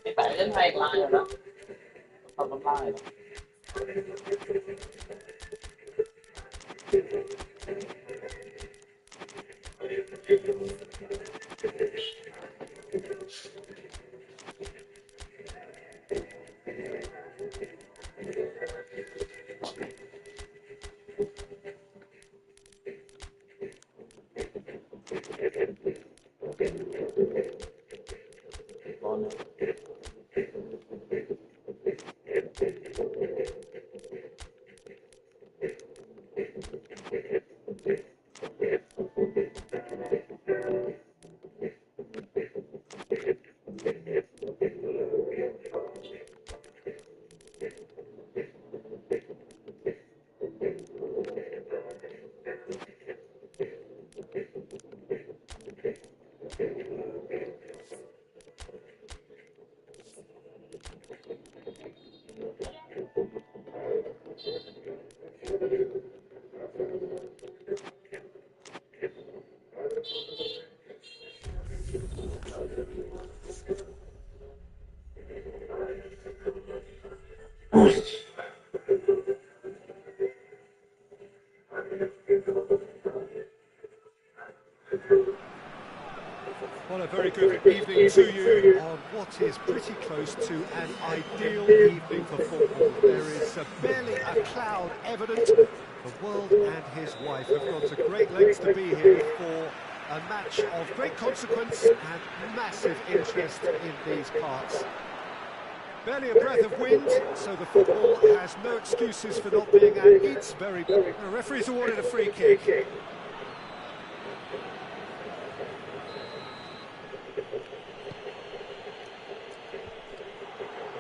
Các bạn đến hay like rồi đó, không like rồi. Well, a very good evening to you on what is pretty close to an ideal evening for football. There is barely a cloud evident. The world and his wife have gone to great lengths to be here for a match of great consequence and massive interest in these parts. Barely a breath of wind, so the football has no excuses for not being at its very best. The referee's awarded a free kick.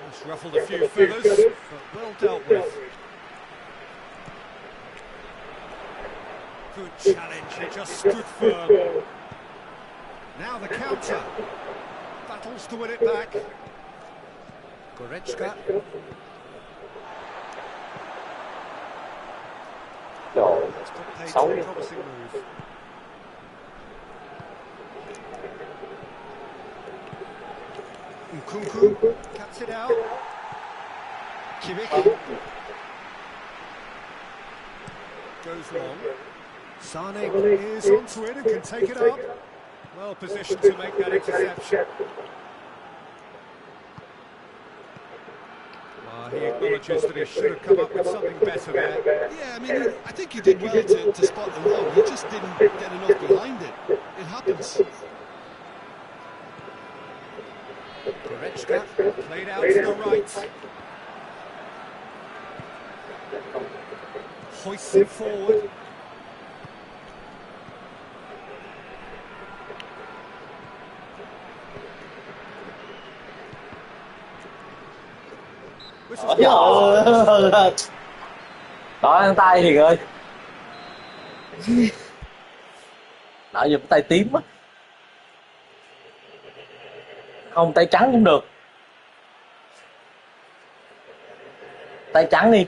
It's ruffled a few feathers, but well dealt with. Good challenge, he just stood firm. Now the counter. Battles to win it back. Goretzka. That's got paid to a promising move. Nkunku cuts it out. Kimmich goes long. Sane is onto it and can take it up. Well positioned to make that interception. He acknowledges that he should have come up with something better there. Yeah, I mean, I think he did well to spot the run. He just didn't get enough behind it. It happens. Goretzka played out to the right. Hoists it forward. Trời ơi. Đó, ăn tay Hiền ơi. Nãy giờ tay tím á. Không, tay trắng cũng được. Tay trắng đi.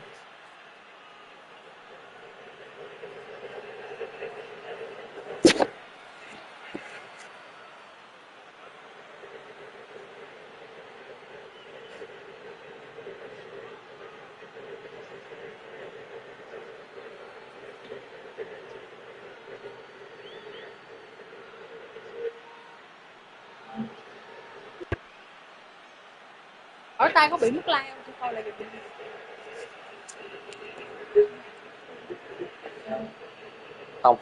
Ở tay có bị mất like không? Tôi coi lại được. Không.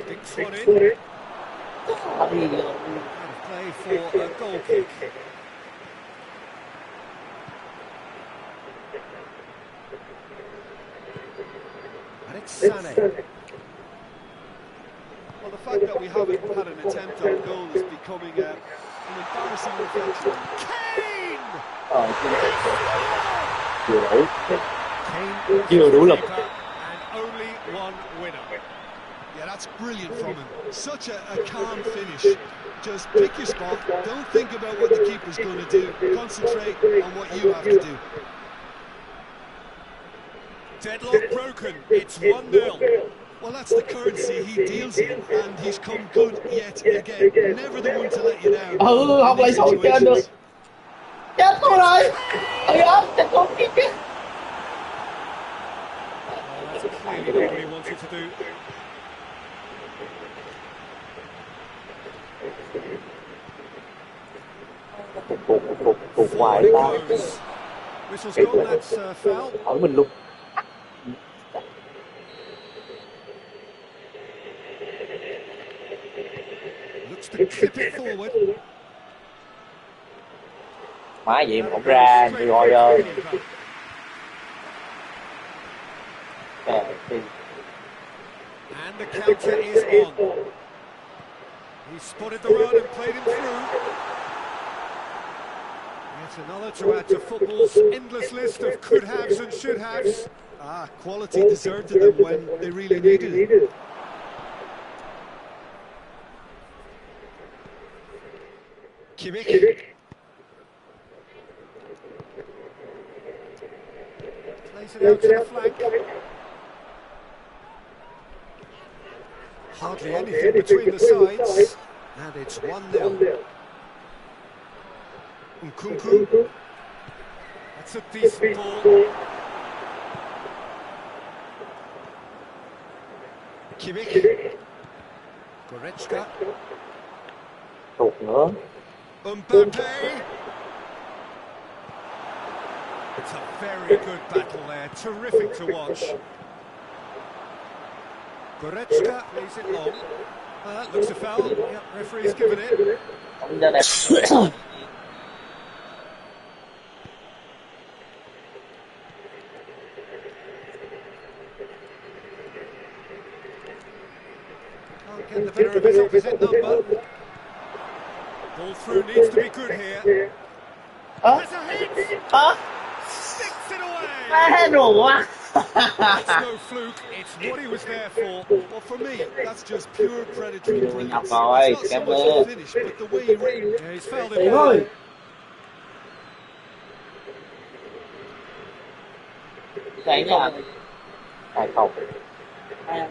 Dinks one in. Đi. Play for a goal kick. Sane. Well, the fact that we haven't had an attempt on goal is becoming an embarrassing reflection. Kane! Chưa đủ lực. And only one winner. Yeah, that's brilliant from him. Such a calm finish. Just pick your spot, don't think about what the keeper's going to do, concentrate on what you have to do. Deadlock broken, it's 1-0. Well, that's the currency he deals in, and he's come good yet again. Never the one to let you down. Không lấy sổ trên được. Chết tôi rồi. Ôi ơi, chết tôi kia chứ. That's clearly not what he wanted to do. Cục hoài Forward it tao. goes. Whistle's gone, that's foul. Ở mình luôn. Looks to clip it forward. Má gì mà không ra thì rồi ơi. And the counter is on. He spotted the run and played him through. Yet another to add to football's endless list of could-haves and should-haves. Ah, quality deserted them when they really needed it. Kimmich. Plays it out to the flank. Hardly anything between the sides. And it's 1-0. Nkunku. That's a decent ball. Kimmich. Goretzka. Tụt nữa. Mbappe. It's a very good battle there. Terrific to watch. Goretzka plays it long. Well, that looks a foul. Yep, referee's given it. Không ra đẹp. Can't get the better of his opposite number. Ball through needs to be good here. There's a hit! Sticks it away! Đồ quá. It's no fluke, it's what he was there for. Well, for me, that's just pure predatory brilliance. Nhọc It's rồi, not so cảm much ơn. the finish, but the way he ran. Yeah, he's fouled Đi him thôi. there. Chạy nha. Hay không? Kane.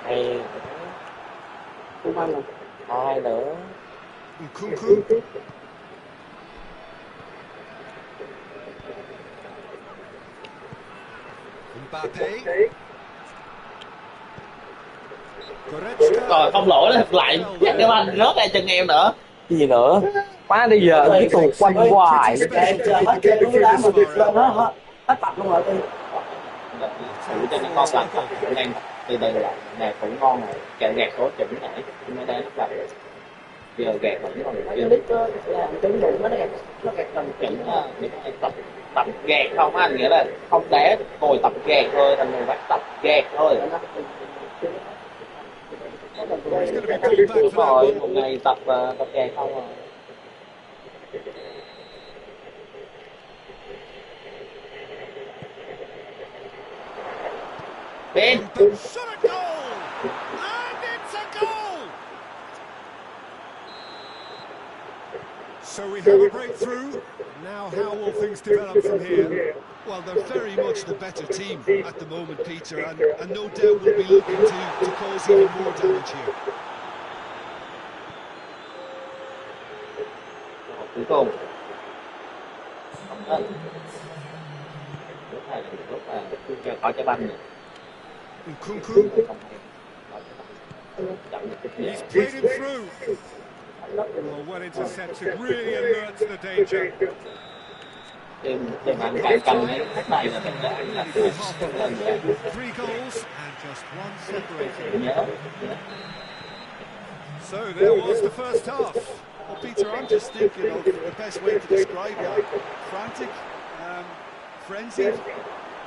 Hay. Hai nữa. Nkunku. Mbappe. Goretzka. Rồi không lỗi là lại dắt cái banh rớt ra chân em nữa. Cái gì nữa? Má bây giờ cái tuột quanh hoài. Hết tập luôn rồi. Thử cho nó con làm nhanh từ từ lại. Nè cũng ngon này, kẹo gạt số chỉnh này, mới đến là giờ gạt vẫn còn chưa trứng đủ nó gạt tầm chỉnh để tập gạt không anh, nghĩa là không đá ngồi tập gạt thôi, thành người bắt tập gạt thôi. Đúng rồi, một ngày tập gạt không rồi. Bên. Shot a goal! And it's a goal! So we have a breakthrough. Now how will things develop from here? Well, they're very much the better team at the moment, Peter, and no doubt will be looking to cause even more damage here. Cuối cùng. Lúc này cho khỏi cho banh này. Nkunku. He's played him through. Well, well intercepted, really alert to the danger. Half of 3 goals and just 1 separating. So there was the first half. Well, Peter, I'm just thinking of the best way to describe that. Frantic, frenzied.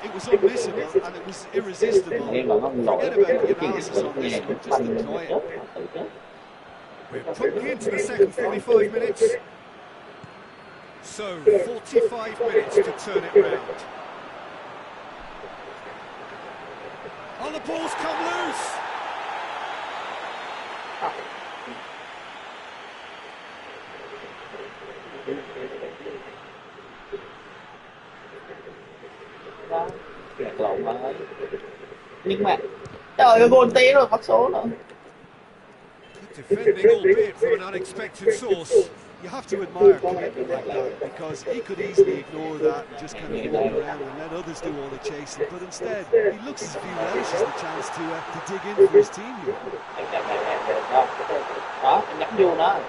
It was unmissable and it was irresistible. Forget about the analysis on this one, just enjoy it. We're probably into the second 45 minutes. So 45 minutes to turn it round. Oh, the ball's come loose. nhưng mà trời ơi gôn tí rồi mất số nữa. Defending, albeit from an unexpected source. You have to admire commitment like that, because he could easily ignore that and just kind of walk around and let others do all the chasing. But instead, he looks as if he relishes the chance to dig in for his team here. Đó, em nhắm vô nó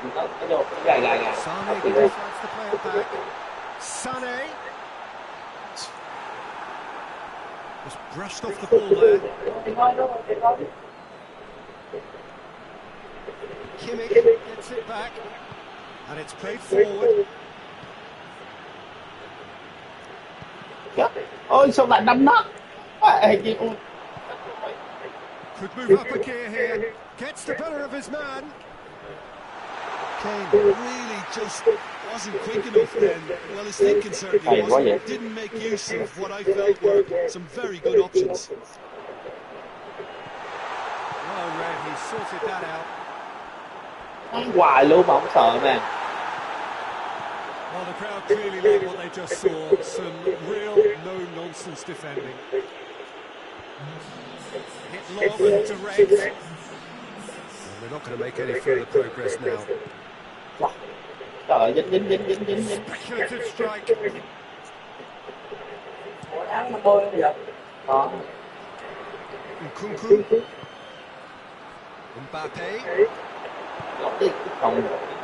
vô, gài. Sane decides to play it back. Sane just brushed off the ball there. Kimmich gets it back, and it's played forward. Ôi sao lại đâm nó? Could move up a gear here. Gets the better of his man. Kane really just wasn't quick enough then. Well, his thinking certainly wasn't. Didn't make use of what I felt were some very good options. Well read, he sorted that out. Hoài luôn mà không sợ nè. Well, the crowd clearly like what they just saw. Some real no-nonsense defending. Hit long and direct. And they're not going to make any further progress now. Trời ơi, dính. Speculative strike. Đó. Nkunku. Mbappe.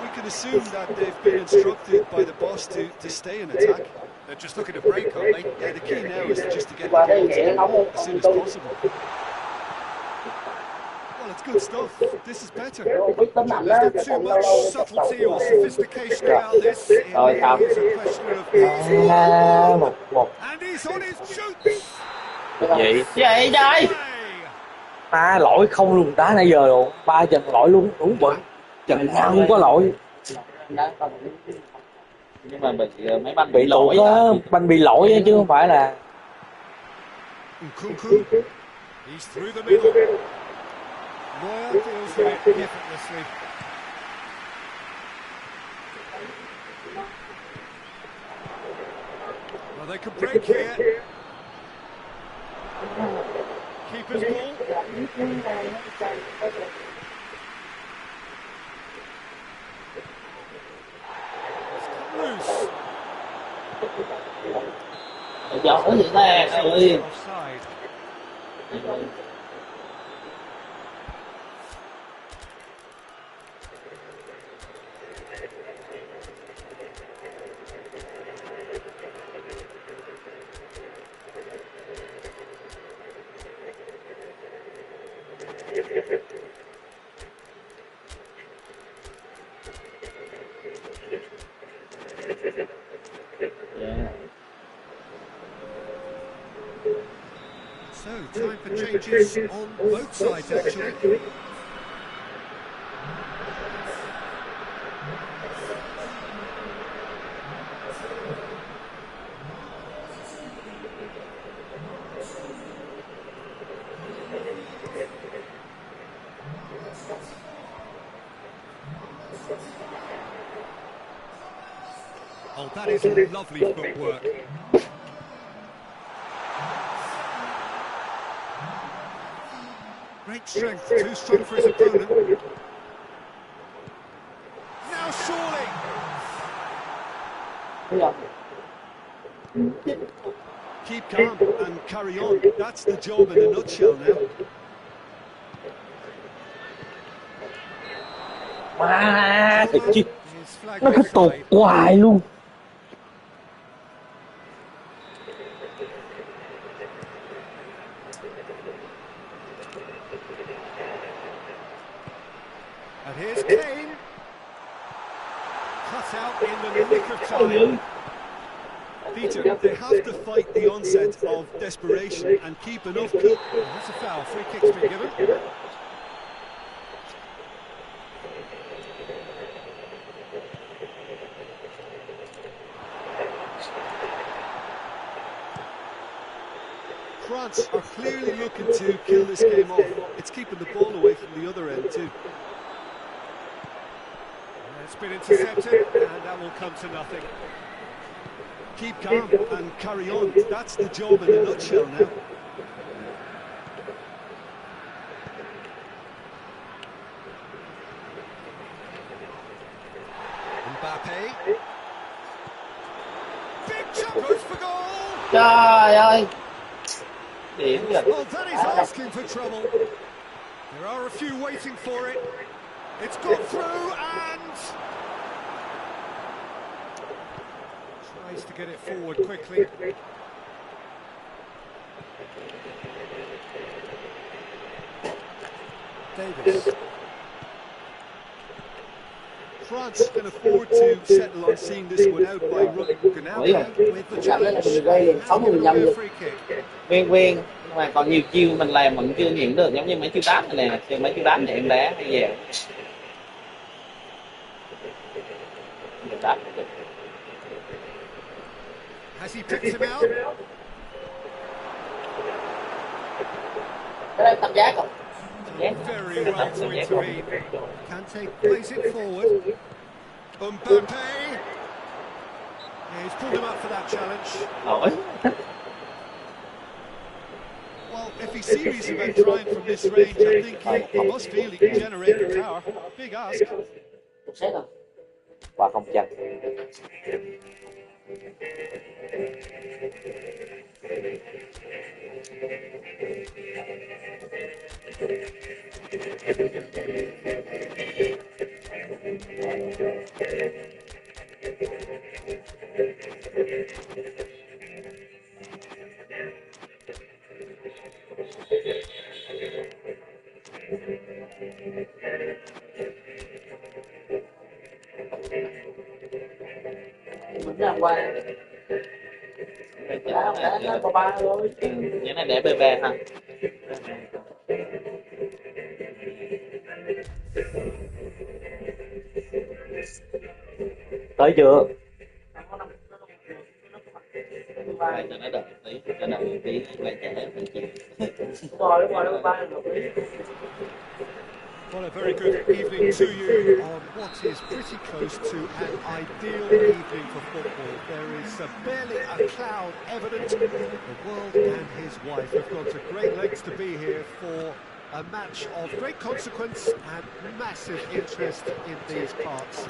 We can assume that they've been instructed by the boss to stay in attack. They're just looking to break, aren't they? Yeah, the key now is just to get the ball to them as soon as possible. Well, it's good stuff. This is better. There's not too much subtlety or sophistication about this. It really is a question of... And he's on his shoots! Vậy trời. Ta lỗi không luôn đá nãy giờ rồi, 3 trận lỗi luôn, đúng vậy. Trận nào không có lỗi. Nhưng mà bị mấy banh Bị lỗi á, banh bị lỗi chứ không phải là. Nkunku. He's through the middle. Neuer deals with it effortlessly. Well, they can break here. Keeper's ball. Loose. Giỏi vậy ta ơi. Offside. So, time for changes on both sides, actually. Oh, that is lovely footwork. Great strength, too strong for his opponent. Now surely! Keep calm and carry on. That's the job in a nutshell now. Má, thật chứ. His flag Nó cứ tụt offside. hoài luôn. And here's Kane. Cut out in the nick of time. Peter, they have to fight the onset of desperation and keep enough cool. That's a foul. Free kick's been given. France are clearly looking to kill this game off. It's keeping the ball away from the other end too. It's been intercepted, and that will come to nothing. Keep calm and carry on. That's the job in a nutshell now. Mbappe. Big jump goes for goal. Trời ơi. Điểm rồi. Well, that is asking for trouble. There are a few waiting for it. It's got through and tries to get it forward quickly. Davis. France can afford to settle on seeing this one out by running out with the challenge. Free kick. Viên nhưng mà còn nhiều chiêu mình làm mình chưa nghiệm được, giống như mấy chiêu đá này nè, mấy chiêu đá này em đá hay gì đá. Has he picked him out? Cái đây tam giác không? Very well to intervene. Kante plays it forward. Mbappe. Yeah, he's pulled him up for that challenge. Nổi. Well, if he's serious about trying from this range, I think he must feel he can generate the power. Big ask. Xét không? Qua không chặt. Mình ra qua đá có ba thôi. Cái này để BB ha. Tới chưa? Đây cho nó đợi tí, cho đợi tí lại chạy mình chịu. Rồi đúng rồi, nó ba hợp lý. Well, a very good evening to you on what is pretty close to an ideal evening for football. There is barely a cloud evident. The world and his wife have gone to great lengths to be here for a match of great consequence and massive interest in these parts.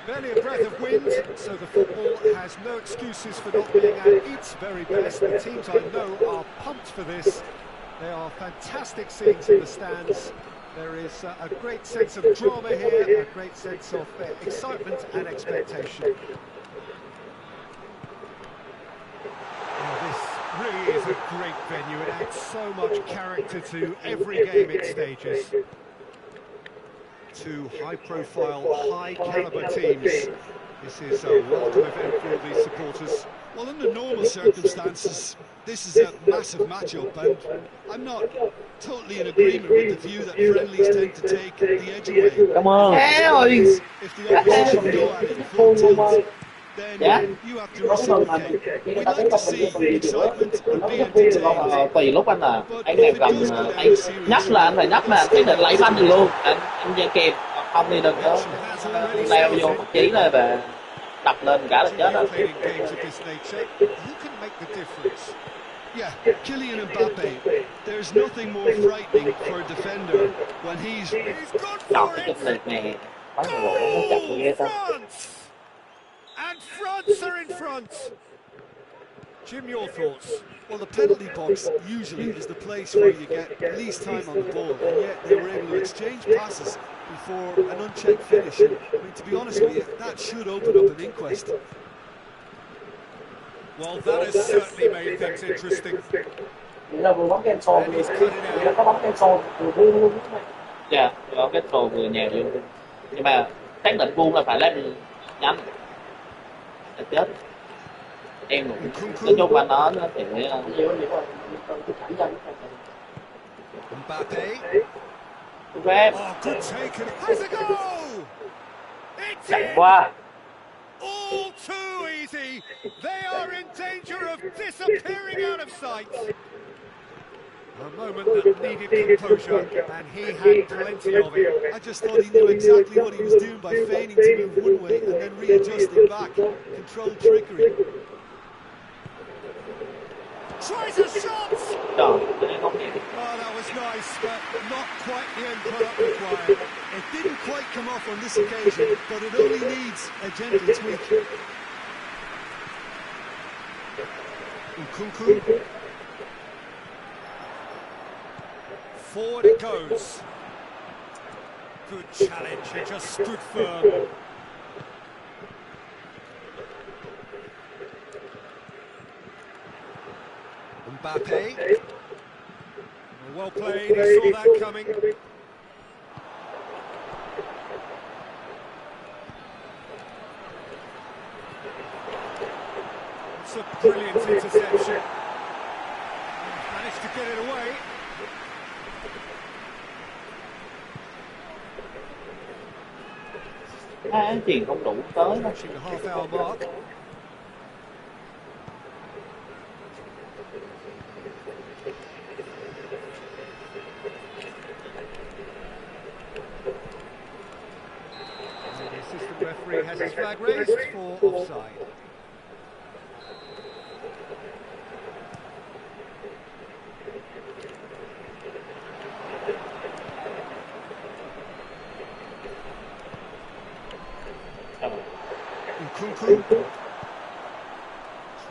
Barely a breath of wind, so the football has no excuses for not being at its very best. The teams I know are pumped for this. They are fantastic scenes in the stands. There is a great sense of drama here, a great sense of excitement and expectation. Oh, this really is a great venue. It adds so much character to every game it stages. Two high-profile, high-caliber teams. This is a welcome event for all these supporters. Well, under normal circumstances, this is a massive match-up, and I'm not totally in agreement with the view that friendlies tend to take the edge away. Cảm ơn. If the opposition go at it full tilt, then you have to reciprocate. We like to see excitement and be entertained. Tùy lúc anh anh đẹp gần anh nhắc là anh phải nhắc mà anh thấy định lấy banh được luôn, anh chơi kèm, không thì đừng có leo vô một chí này và đập lên cả là chết rồi. Yeah, Kylian Mbappe, there's nothing more frightening for a defender when he's Chọn cái chân lệch này quá là bộ nó chặt ghê ta. And France are in front. Jim, your thoughts? Well, the penalty box usually is the place where you get least time on the ball, and yet they were able to exchange passes before an unchecked finish. And, I mean, to be honest with you, that should open up an inquest. Well, that has certainly made things interesting. Là vừa bóng ken sồn, là có bóng ken sồn vừa vuông luôn. Dạ, có cái sồn vừa nhào vô. Nhưng mà xác định vuông là phải lên nhanh. Là chết. Em nói chung là nó thì Mbappe. phép Oh, good take and has a goal! It's Chạy qua. all too easy. They are in danger of disappearing out of sight. A moment that needed composure, and he had plenty of it. I just thought he knew exactly what he was doing by feigning to move one way and then readjusting back. Controlled trickery. Tries a shot! Trời, cái này không Oh, that was nice, but not quite the end product required. It didn't quite come off enough on this occasion, but it only needs a gentle tweak. Nkunku. Forward it goes. Good challenge, he just stood firm. Mbappe. Well played, he saw that coming. It's a brilliant interception. Managed to get it away. Chuyền không đủ tới đâu. Approaching the half-hour mark. The assistant referee has his flag raised for offside. Nkunku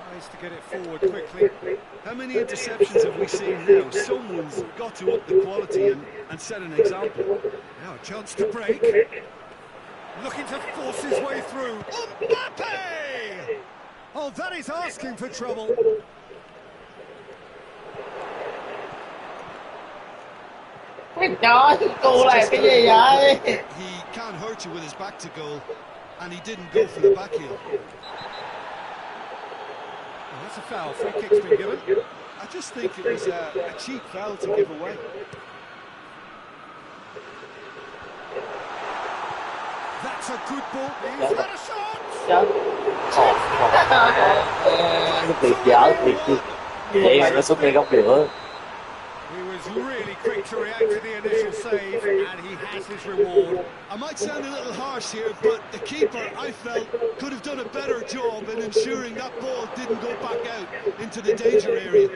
tries to get it forward quickly. How many interceptions have we seen now? Someone's got to up the quality and set an example. Now a chance to break. Looking to force his way through. Mbappe! Oh, that is asking for trouble. Trời, cô là cái gì vậy? He can't hurt you with his back to goal, and he didn't go for the back heel. Well, that's a foul. Free kick's been given. I just think it was a cheap foul to give away. That's a good ball. He's had a shot. Tuyệt vời, tuyệt. Vậy mà nó xuất hiện góc giữa. He was really quick to react to the initial save, and he has his reward. I might sound a little harsh here, but the keeper, I felt, could have done a better job in ensuring that ball didn't go back out into the danger area.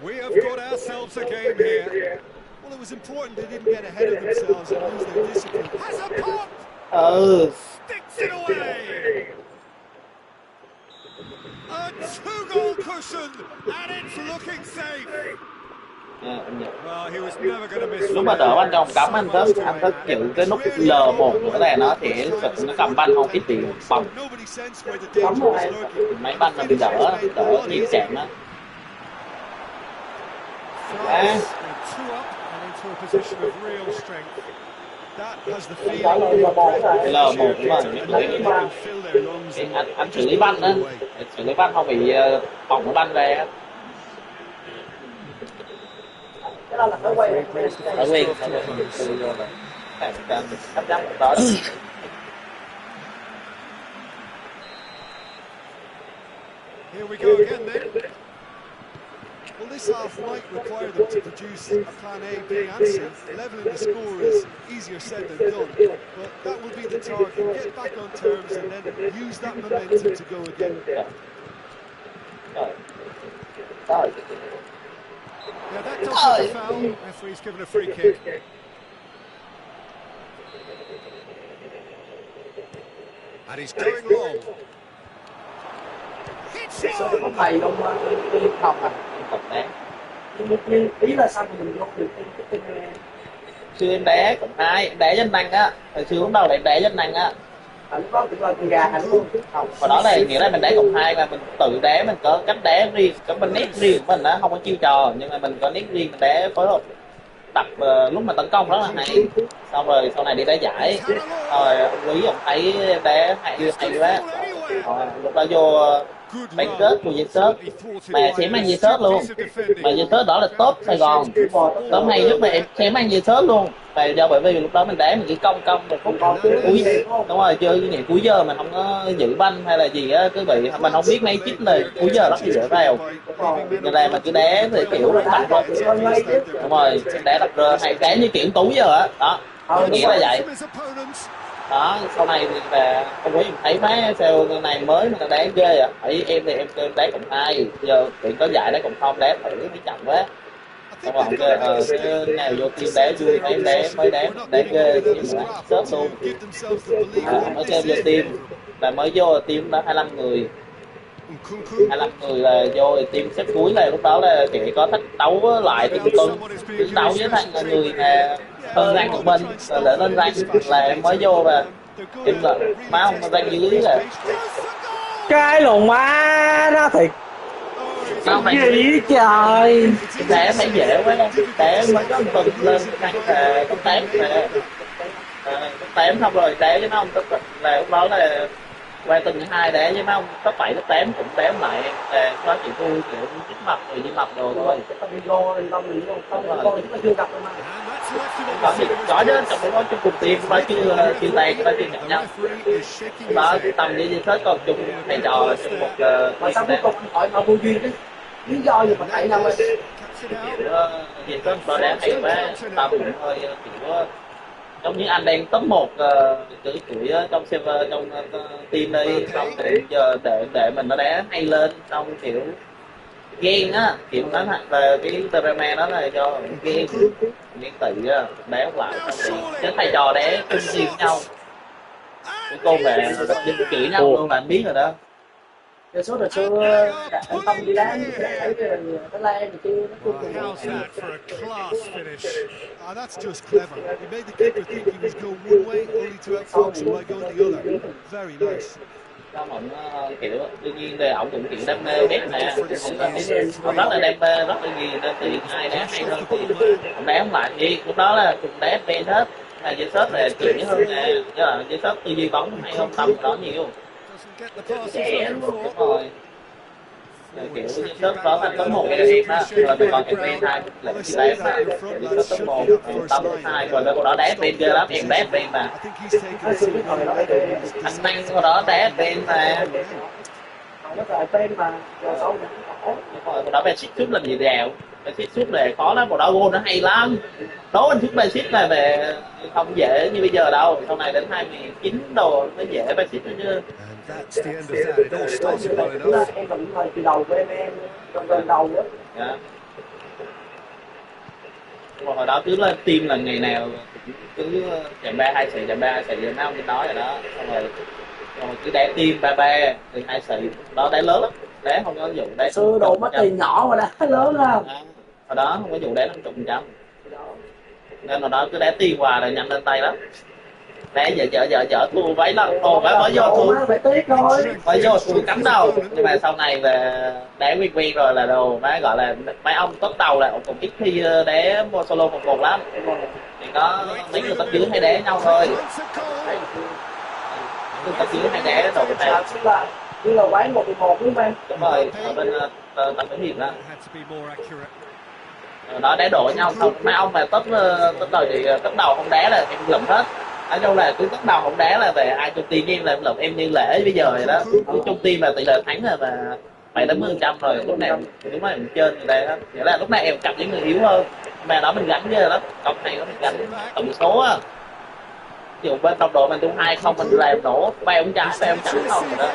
We have got ourselves a game here. Well, it was important they didn't get ahead of themselves and lose their discipline. Has a pop! Sticks it away! A two-goal cushion, and it's looking safe. Well, he was never going to miss. Lúc mà đỡ anh trong cắm anh thích giữ cái nút L1 nữa này nó thì nó cầm banh không ít bị bầm. Máy banh là bị đỡ nhịp chạm đó. L1 mà anh xử lý banh đó, xử lý banh không bị bỏng cái banh ra. Cái đó là thói quen. Thói quen. Here we go again then. Well, this half might require them to produce a plan A, B and C. Levelling the score is easier said than done, but that will be the target. Get back on terms and then use that momentum to go again. Yeah, that does look a foul. Referee's given a free kick. And he's going long. Hits it Có on! thầy không Tập đá. nhưng ý là sao mình không được cái Xưa em đá cũng hai, em đá danh năng á. Hồi xưa lúc đầu là em đá danh năng á. lúc đó tự là con gà hạnh luôn. Không, và đó là nghĩa là mình đá cộng 2 là mình tự đá, mình có cách đá riêng, có bên nét riêng của mình á, không có chiêu trò, nhưng mà mình có nét riêng, mình đá phối hợp tập lúc mà tấn công rất là hay. Xong rồi sau này đi đá giải, rồi ông Quý ông thấy em đá hay quá, rồi lúc đó vô bán kết của dây sớt mà sẽ mang dây sớt luôn, mà dây sớt đó là top Sài Gòn, top hay nhất mà em sẽ mang dây sớt luôn. Và do bởi vì lúc đó mình đá mình chỉ công một phút cuối, đúng rồi, chơi cái này cuối giờ mình không có giữ banh hay là gì á, cứ bị mình không biết mấy chích là cuối giờ rất là dễ vào, nên là mình cứ đá thì kiểu đập rơ, đúng rồi, đá đập rơ hay đá như kiểu Tú giờ á, đó nghĩa là vậy. Đó, sau này thì là không có thấy má sao này mới mà đá ghê à. Em thì em đá cộng 2, giờ chuyện có giải đá cộng 0 đá thử cái chậm quá. Xong rồi ông kêu cái nào vô team đá vui mấy đá mới đá ghê gì mà sớt luôn. Ông mới kêu vô team là mới vô team đó 25 người, 25 người là vô thì team xếp cuối, là lúc đó là chỉ có thích đấu lại từng tuần, cứ đấu với thằng người mà hơn rank của mình rồi để lên rank là em mới vô. Và em là má ông rank dưới là Cái lồn má nó thiệt sao mày gì trời. đá thấy dễ quá, đá mới có một tuần lên rank là top 8 mà top 8 xong rồi đá với mấy ông top là lúc đó là qua tuần thứ hai đá với mấy ông top 7 top 8 cũng đá lại là có chỉ thua kiểu dính mập rồi đi mập đồ thôi. Có gì có chứ, trong đó có chung cùng team đó chứ chia tay đó chứ nhận nhất đó tầm với gì hết còn chung thầy trò chung một mà sao cuối cùng anh hỏi họ vô duyên chứ lý do gì mà tại năm ơi kiểu gì hết đó đá hay quá tầm hơi kiểu giống như anh đang top 1 chửi trong server trong team đi, xong thì giờ để mình nó đá hay lên, xong kiểu ghen á, kiểu nó là cái drama đó là do ghen tị á, đá không lại xong thì cái thầy trò đá chung team với nhau cái cô mẹ chửi nhau luôn là anh biết rồi đó. rồi số anh Tâm đi đá thấy Thái Lan thì kia nó cuối cùng How's that for a class finish? That's just clever. He made the keeper think he was going one way, only to outfox him by going the other. Very nice. Xong ông kiểu đương nhiên là ông cũng kiểu đam mê bét nè, ông rất là đam mê rất là ghiền nên tự nhiên ai đá hay hơn thì ông đá không lại gì lúc đó là cùng đá bên hết, là dây sớt là chịu hơn nè, chứ là dây sớt tư duy bóng hay hơn Tâm đó nhiều. Trẻ đúng rồi. Kiểu top đó là top 1 cái em đó, rồi mình còn em bên 2 là chị đá mà top 1 top 2 rồi lên đó đá bên ghê lắm, em đá bên mà anh Năng hồi đó đá bên mà nó là tên mà rồi sau hồi đó bên xích xuất làm gì đèo, bên xích xuất là khó lắm, hồi đó gôn nó hay lắm, đố anh xuất bên xích là về không dễ như bây giờ đâu, sau này đến 2019 đồ nó dễ bên xích chứ. That's the end of that. It all started well enough. em vẫn thời từ đầu với em trong gần đầu đó. Dạ. Hồi đó cứ lên team là ngày nào cứ trận 3 2 xì trận 3 2 xì mấy ông đi nói rồi đó, xong rồi cứ đá team 3-3 từ 2 xì đó, đá lớn lắm, đá không có vụ đá xưa đồ mất tiền nhỏ mà đá lớn ha. Hồi đó không có vụ đá 50%, nên hồi đó cứ đá team hoài là nhanh lên tay lắm, đá dở thua váy lắm, mới vô thua phải tiếc thôi, mới vô thua cắm đầu, nhưng mà sau này là đá quen rồi là đồ má gọi là mấy ông top đầu là ông cũng ít khi đá mua solo 1-1 lắm, thì có mấy người tập dưới hay đá nhau thôi, người tập dưới hay đá đồ cái này như là quán 1-1 đúng không em? đúng rồi, ở bên tập Vĩnh Hiệp đó. Had to be more accurate. Đó đá đổ với nhau xong mấy ông mà top đầu thì top đầu không đá là em lụm hết, ở đâu là cứ top đầu không đá là về ai trong team em là em lụm, em như lễ bây giờ vậy đó, cứ trong team là tỷ lệ thắng là mà 70% rồi, lúc nào đúng là em trên người ta đó, nghĩa là lúc này em cặp với người yếu hơn mà đó mình gắn ghê lắm, cộng này nó mình gắn tổng số á, ví dụ bên đồng đội mình tung 2 không mình làm nổ 3 ông trái không rồi đó.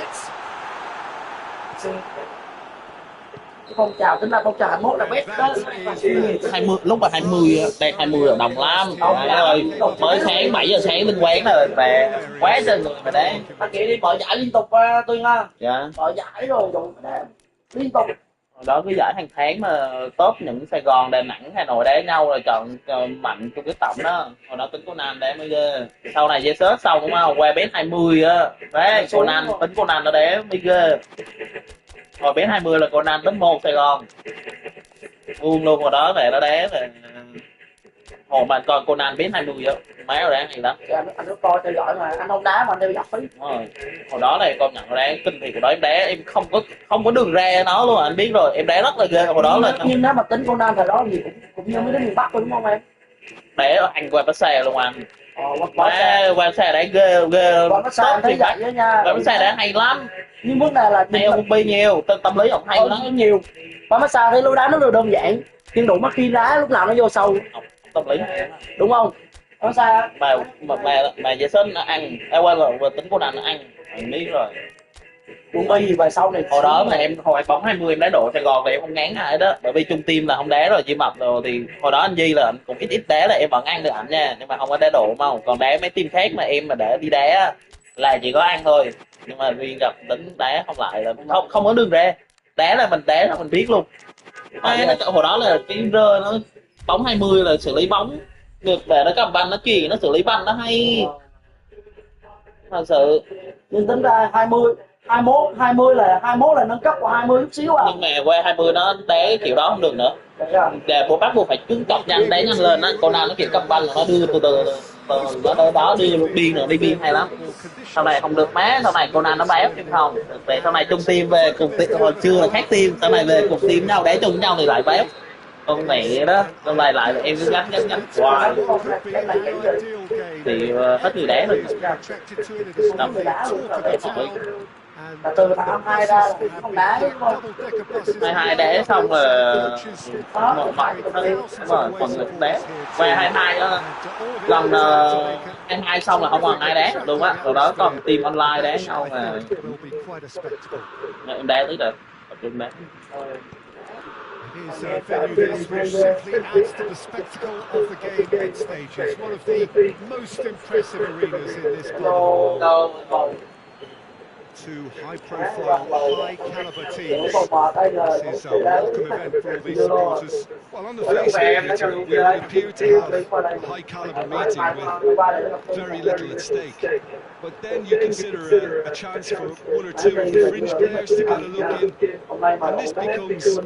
Phong trào tính ra phong trào 21 là best đó. 20 lúc mà 20 đây 20 là đồng lắm. Rồi mới sáng 7 giờ sáng lên quán là về quá trời người mà đấy. Anh chị đi bỏ giải liên tục Tuyên ha. Dạ. Bỏ giải rồi dùng liên tục. Hồi đó cứ giải hàng tháng mà top những Sài Gòn, Đà Nẵng, Hà Nội đá nhau rồi chọn mạnh trong cái tổng đó. Hồi đó tính Conan đá mới ghê. Sau này dây sớt xong đúng không? Qua bét 20 á. Đấy, Conan tính Conan nó đá mới ghê. Hồi bét 20 là Conan top 1 Sài Gòn. Vuông luôn hồi đó về nó đá về. Hồi mà coi Conan bét 20 á, má rồi đá hay lắm. Anh có coi theo dõi mà anh không đá mà anh theo dõi. Đúng rồi. Hồi đó này công nhận đá kinh thì hồi đó em đá em không có đường ra nó luôn, anh biết rồi, em đá rất là ghê hồi đó là. Nhưng nếu mà tính Conan thời đó thì cũng như mấy đứa miền Bắc thôi đúng không em? Đá anh qua bắt xe luôn anh. Qua xe đá ghê qua bắt xe thấy vậy đó nha. Qua bắt xe đá hay lắm. Nhưng vấn đề là hay ông bi nhiều, tâm lý ông hay lắm. Nhiều. Qua bắt xe thấy lối đá nó rất đơn giản, nhưng đủ mắt khi đá lúc nào nó vô sâu. Tâm lý đúng không? Nó sao mà vệ sinh nó ăn quên rồi tính của anh nó ăn anh biết rồi, Quân Bi thì về sau này Hồi đó mà em hồi bóng 20 em đá độ Sài Gòn thì em không ngán ai đó, bởi vì chung team là không đá rồi, chỉ mập rồi thì hồi đó anh Duy là anh cũng ít ít đá là em vẫn ăn được ảnh nha, nhưng mà không có đá độ mà còn đá mấy team khác mà em mà để đi đá là chỉ có ăn thôi, nhưng mà riêng gặp tính đá không lại là không có đường ra, đá là mình biết luôn. Hồi đó là cái rơ nó bóng 20 là xử lý bóng được, để nó cầm banh nó chuyền nó xử lý banh nó hay thật sự. nhưng tính ra 20 là 21 là nâng cấp của 20 chút xíu à. Nhưng mà qua 20 nó đá cái kiểu đó không được nữa, để bộ bắt buộc phải cứng cọc nhanh đá nhanh lên á, còn nào nó kiểu cầm banh là nó đưa từ nó tới đó đi biên rồi đi biên hay lắm. Sau này không được má, sau này Conan nó béo chứ không về, sau này chung team về cùng team, hồi xưa là khác team, sau này về cùng team nhau đá chung với nhau thì lại béo. Con mẹ đó, sau này lại là em cứ gắn hoài thì hết người đá rồi. Lắm. Từ tháng 2 ra là không đá đúng không? 22 đá xong là một mặt đúng rồi, còn người đá qua 22 đó lần 22 xong là không còn ai đá luôn á, rồi đó còn team online đá nhau mà em đá tới được tập trung đá. His venue this which simply adds to the spectacle of the game end stages. One of the most impressive arenas in this part of the world. Two high-profile, high-caliber teams. This is a welcome event for all these supporters. Well, on the face of it, it would appear to have a high-caliber meeting with very little at stake. But then you consider a chance for one or two fringe players to get a look in, and this becomes a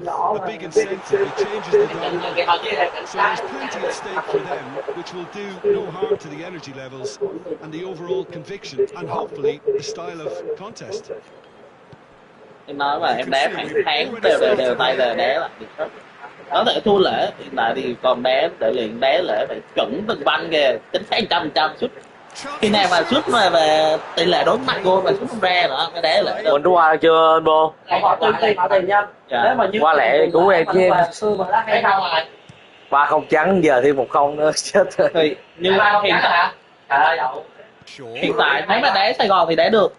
big incentive. It changes the dynamic. So there's plenty at stake for them, which will do no harm to the energy levels and the overall conviction, and hopefully the style of contest. Em nói mà em đá khoảng tháng đều tay là đá lại được hết. Có thể thua lễ, hiện tại thì còn đá để luyện đá lễ phải chuẩn từng banh kìa, chính xác 100% sút. Khi nào mà sút mà về tỷ lệ đối mặt gol mà sút không ra nữa cái đá lễ. Mình qua được chưa anh Bô? Họ tiền nha. Nếu mà Qua lẹ cứu em chứ em. Hay không rồi. 3-0 trắng giờ thêm 1-0 nữa chết rồi. Thì nhưng hiện tại nếu mà đá Sài Gòn thì đá được.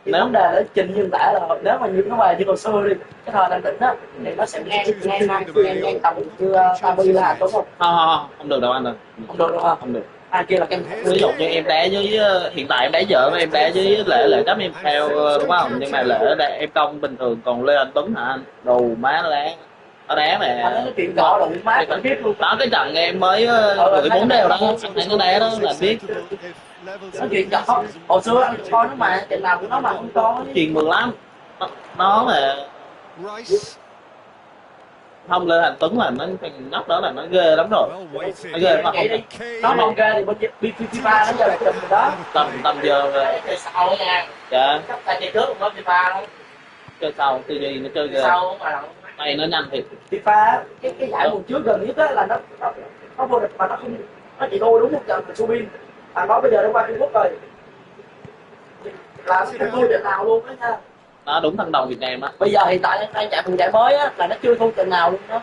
Nếu vấn đề để trình như đã là nếu mà như nó về như hồi xưa đi cái thời đang đỉnh á thì nó sẽ ngang tầm như 30 là đúng không? Không được đâu anh ơi. Không được đâu hả? Không được. Kia là kem Ví dụ như em đá với hiện tại em đá vợ em đá với lễ chấp em theo đúng không, nhưng mà lễ em công bình thường, còn Lê Anh Tuấn hả anh đồ má nó đá mà nó chuyện cọ là má phải biết luôn đó. Cái trận em mới gửi 4 đều đó anh nó đá đó là biết nó chuyện cọ. Hồi xưa anh coi nó mà trận nào cũng nó mà không có chuyện mừng lắm nó mà không. Lê Thành Tuấn là nó nhóc đó là nó ghê lắm rồi, nó ghê mà không nó không ghê thì FIFA nó giờ là chùm đó tầm giờ chơi sau nha. Dạ cấp tay chơi trước cũng có FIFA đó, chơi sau tư duy nó chơi ghê sau mà tay nó nhanh thiệt. FIFA cái giải mùa trước gần nhất á là nó vô địch mà nó không, nó chỉ đôi đúng một trận là Subin, thằng đó bây giờ nó qua Trung Quốc rồi là không thua trận nào luôn đó nha. Nó đúng thằng đồng Việt Nam á. Bây giờ hiện tại đang chạy giải mới á là nó chưa thua trận nào luôn đó.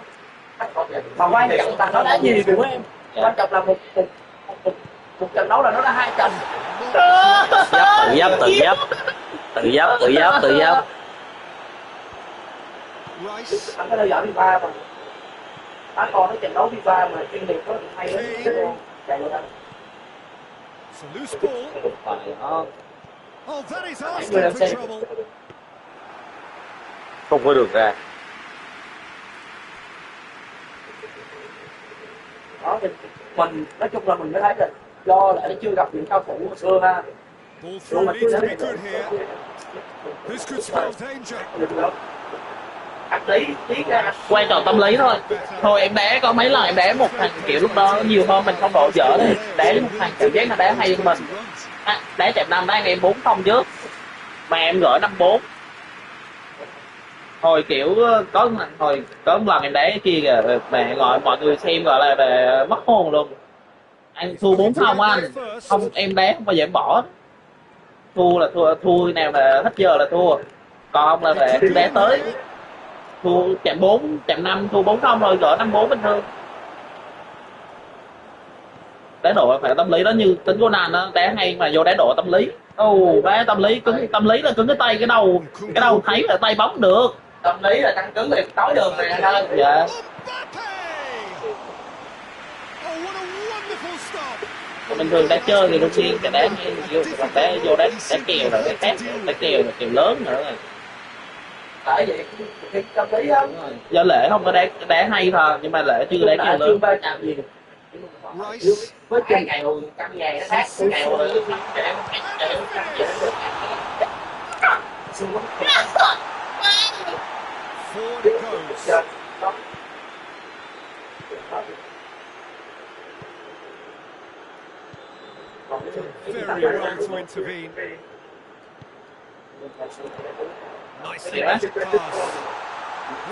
Mà quan trọng là nó đá nhiều của em. Quan trọng là một trận đấu là nó đã 2 trận. Tự giáp. Anh có theo dõi FIFA mà. Anh còn cái trận đấu FIFA mà chuyên nghiệp đó thì hay lắm. Chạy rồi đó. Không có được ra. Đó thì mình nói chung là mình mới thấy là do lại nó chưa gặp những cao thủ hồi xưa ha. Nhưng mà tôi thấy Quan trọng tâm lý thôi em đá có mấy lần em đá một thằng kiểu lúc đó nhiều hơn mình không độ dở đấy, đá một thằng cảm giác là đá hay hơn mình. Đá chạm 5 đá em 4-0 trước mà em gỡ 5-4. Hồi kiểu có một lần em đá cái kia kìa mà gọi mọi người xem gọi là về mất hồn luôn. Anh thua 4-0 anh không, em đá không bao giờ em bỏ, thua là thua nào mà hết giờ là thua, còn là về đá tới thua chạm 4 chạm 5 thua 4-0 rồi gỡ 5-4 bình thường. đá độ phải tâm lý đó, như tính của Nan đó, đá hay mà vô đá độ tâm lý. Đá tâm lý cứng, tâm lý là cứng cái tay, cái đầu thấy là tay bóng được. Tâm lý là tăng cứng thì tối đường này anh ơi. Dạ. Oh, what a wonderful stop. Còn bình thường đá chơi thì đương nhiên cái đá vô đá kèo là cái khác, đá kèo là kèo lớn nữa rồi. Tại vậy thì tâm lý á. Do Lễ không có đá hay thôi, nhưng mà Lễ chưa đá kèo lớn. Rice. Với cái kèo trăm ngàn nó khác, cái kèo Forward it goes. Very well to intervene. Nicely Yeah. made pass.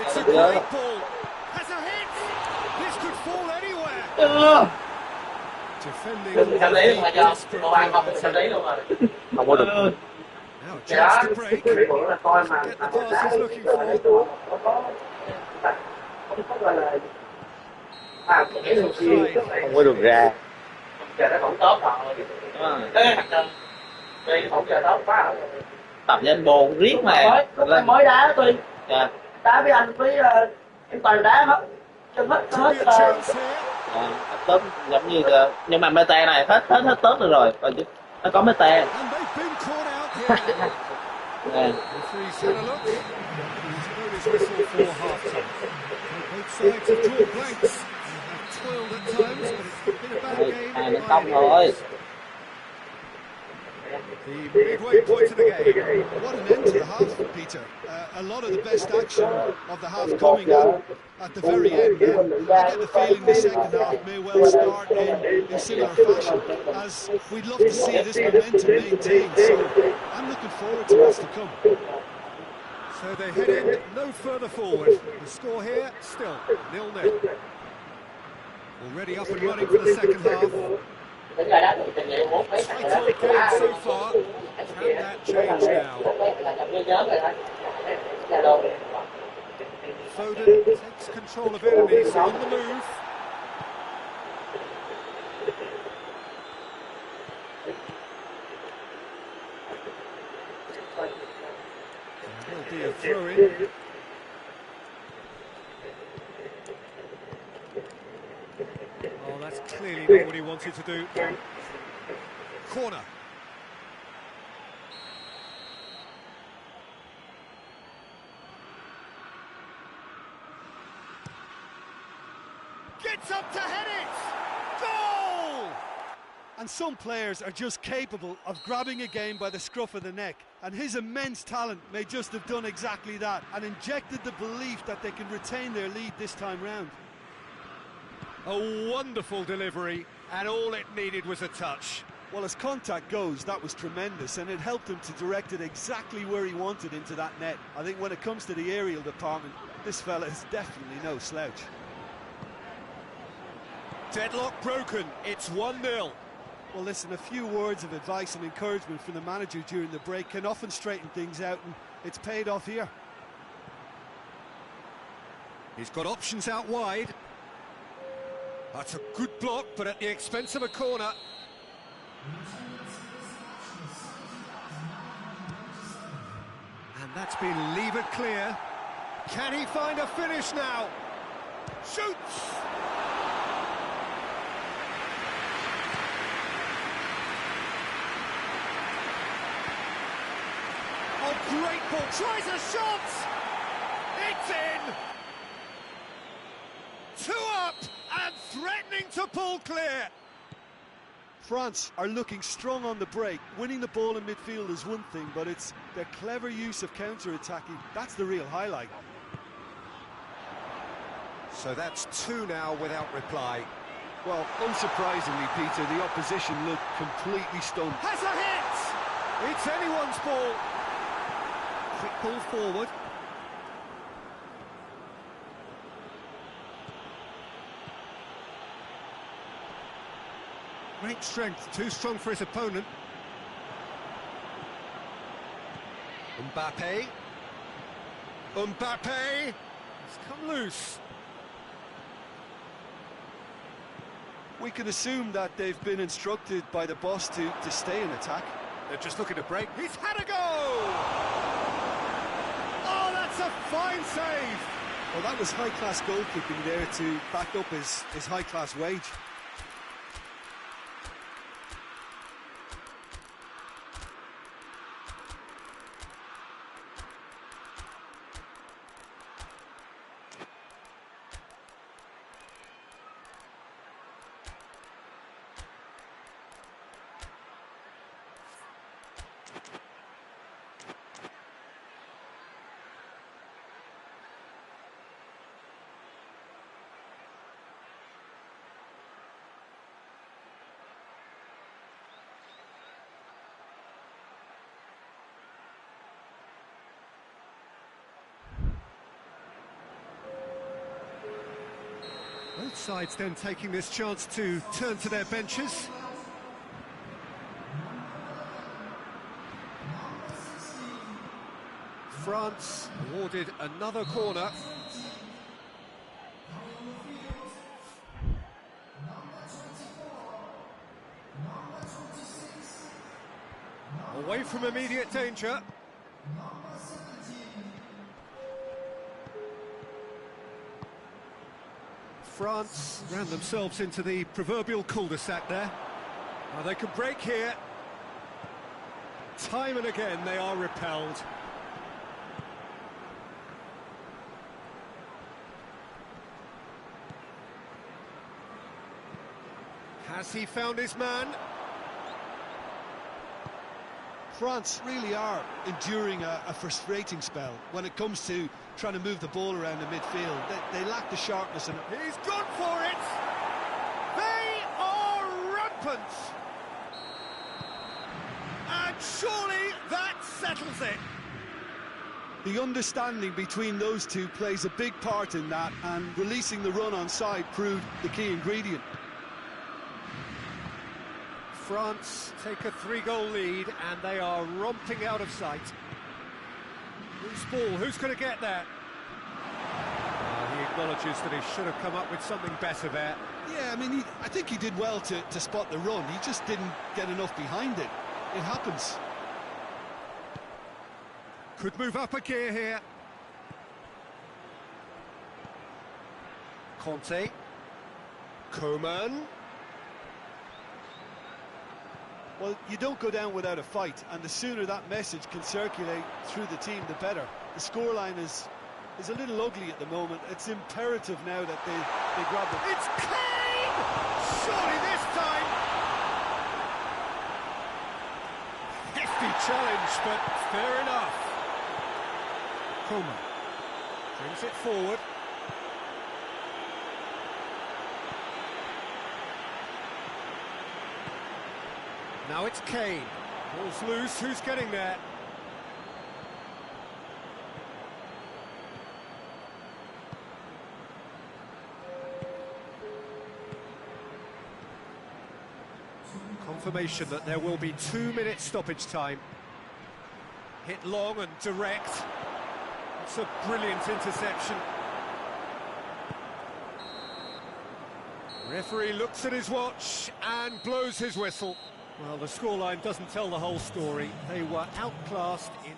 It's a great ball. Has a hit. This could fall anywhere. Defending tâm lý mà cho desperate công an không penalty. tâm lý luôn rồi. Không có được. Now chance to break. Cái bữa là coi mà Get the pass he's looking for. không có gọi là cái đường Không có được ra. giờ nó không tốt rồi. Cái thằng đi không giờ tốt quá rồi. Tập với anh Bồ riết mà Mới đá tôi dạ. đá với anh với em toàn đá hết chân hết Could be a chance here. Tớp giống như nhưng mà meta này hết tớp rồi nó có meta. And they've been caught out here. Nè. Referee's had a look. He's blown his whistle for half-time. Both sides have drawn blanks. They have toiled at times, but it's been a bad game. Hai đến tông thôi. The midway point of the game. What an end to the half, Peter. A lot of the best action of the half coming at the very end. I get the feeling the second half may well start in similar fashion, as we'd love to see this momentum maintained. So I'm looking forward to what's to come. So they head in no further forward. The score here still 0-0. Already up and running for the second half. Title game so far. Can that change now? Foden takes control of enemies on the move. There'll be a throw-in. Oh, that's clearly not what he wanted to do. Corner. Gets up to head it! Goal! And some players are just capable of grabbing a game by the scruff of the neck, and his immense talent may just have done exactly that and injected the belief that they can retain their lead this time round. A wonderful delivery, and all it needed was a touch. Well, as contact goes, that was tremendous, and it helped him to direct it exactly where he wanted into that net. I think when it comes to the aerial department, this fella is definitely no slouch. Deadlock broken, it's 1-0. Well, listen, a few words of advice and encouragement from the manager during the break can often straighten things out, and it's paid off here. He's got options out wide. That's a good block, but at the expense of a corner. And that's been levered clear. Can he find a finish now? Shoots! Oh, great ball. Tries a shot! It's in! 2 up and threatening to pull clear. France are looking strong on the break. Winning the ball in midfield is one thing, but it's their clever use of counter-attacking. That's the real highlight. So that's 2 now without reply. Well, unsurprisingly, Peter, the opposition looked completely stunned. Has a hit! It's anyone's ball. Quick ball forward. Great strength, too strong for his opponent. Mbappe. It's come loose. we can assume that they've been instructed by the boss to stay in attack. They're just looking to break. He's had a go! Oh, that's a fine save! Well, that was high-class goalkeeping there to back up his high-class wage. Both sides then taking this chance to turn to their benches. France awarded another corner. Away from immediate danger. France ran themselves into the proverbial cul-de-sac there. Now they can break here. Time and again they are repelled. Has he found his man? France really are enduring a frustrating spell when it comes to trying to move the ball around the midfield. They lack the sharpness. And He's gone for it! They are rampant! And surely that settles it! the understanding between those two plays a big part in that, and releasing the run on side proved the key ingredient. France take a 3-goal lead and they are romping out of sight. Loose ball, who's going to get there? He acknowledges that he should have come up with something better there. Yeah, I mean, I think he did well to spot the run. He just didn't get enough behind it. It happens. Could move up a gear here. Conte. Coman. Well, you don't go down without a fight, and the sooner that message can circulate through the team, the better. The scoreline is a little ugly at the moment. It's imperative now that they grab it. It's Kane! Surely this time! Hefty challenge, but fair enough. Coman brings it forward. Now it's Kane. Ball's loose, who's getting there? Confirmation that there will be 2 minutes stoppage time. Hit long and direct. It's a brilliant interception. Referee looks at his watch and blows his whistle. Well, the scoreline doesn't tell the whole story. They were outclassed in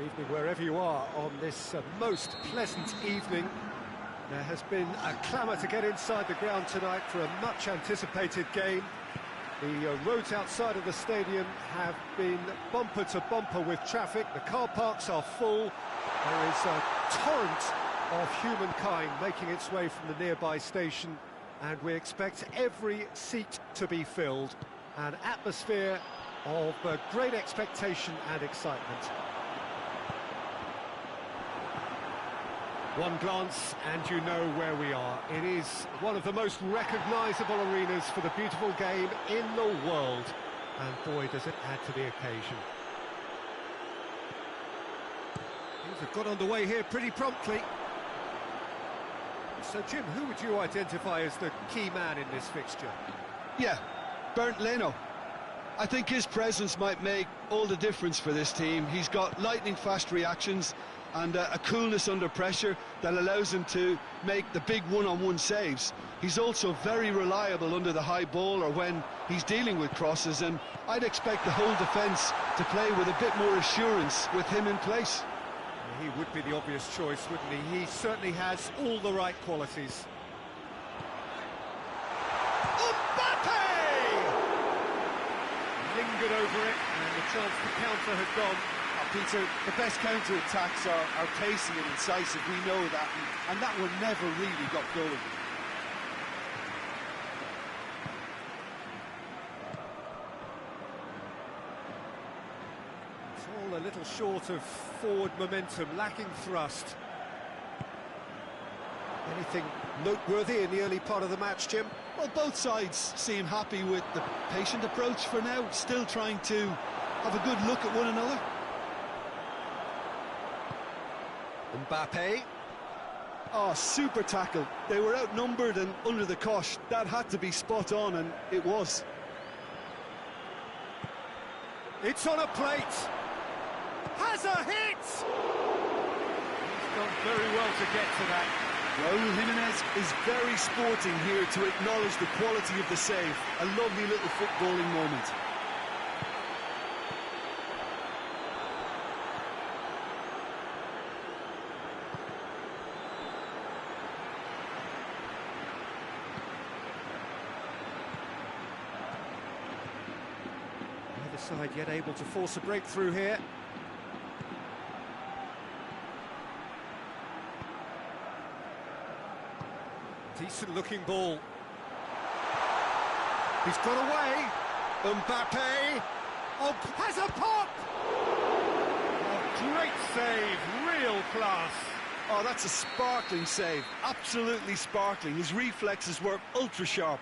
Good evening wherever you are on this most pleasant evening. There has been a clamour to get inside the ground tonight for a much anticipated game. The roads outside of the stadium have been bumper to bumper with traffic. The car parks are full. There is a torrent of humankind making its way from the nearby station, and we expect every seat to be filled. An atmosphere of great expectation and excitement. One glance and you know where we are. It is one of the most recognisable arenas for the beautiful game in the world. And boy, does it add to the occasion. Things have got underway here pretty promptly. So Jim, who would you identify as the key man in this fixture? Yeah, Bernd Leno. I think his presence might make all the difference for this team. He's got lightning-fast reactions and a coolness under pressure that allows him to make the big one-on-one saves. He's also very reliable under the high ball or when he's dealing with crosses, and I'd expect the whole defence to play with a bit more assurance with him in place. He would be the obvious choice, wouldn't he? He certainly has all the right qualities. Lingered over it, and the chance to counter had gone. Peter, the best counter-attacks are pacey and incisive, we know that, and that one never really got going. It's all a little short of forward momentum, lacking thrust. Anything noteworthy in the early part of the match, Jim? Well, both sides seem happy with the patient approach for now, still trying to have a good look at one another. Mbappe. Oh, super tackle. They were outnumbered and under the cosh. That had to be spot on, and it was. It's on a plate. Has a hit! He's done very well to get to that. Raúl Jiménez is very sporting here to acknowledge the quality of the save. A lovely little footballing moment. Neither side yet able to force a breakthrough here. Decent looking ball. He's got away. Mbappe. Oh, has a pop! Oh, great save, real class. Oh, that's a sparkling save. Absolutely sparkling. His reflexes were ultra sharp.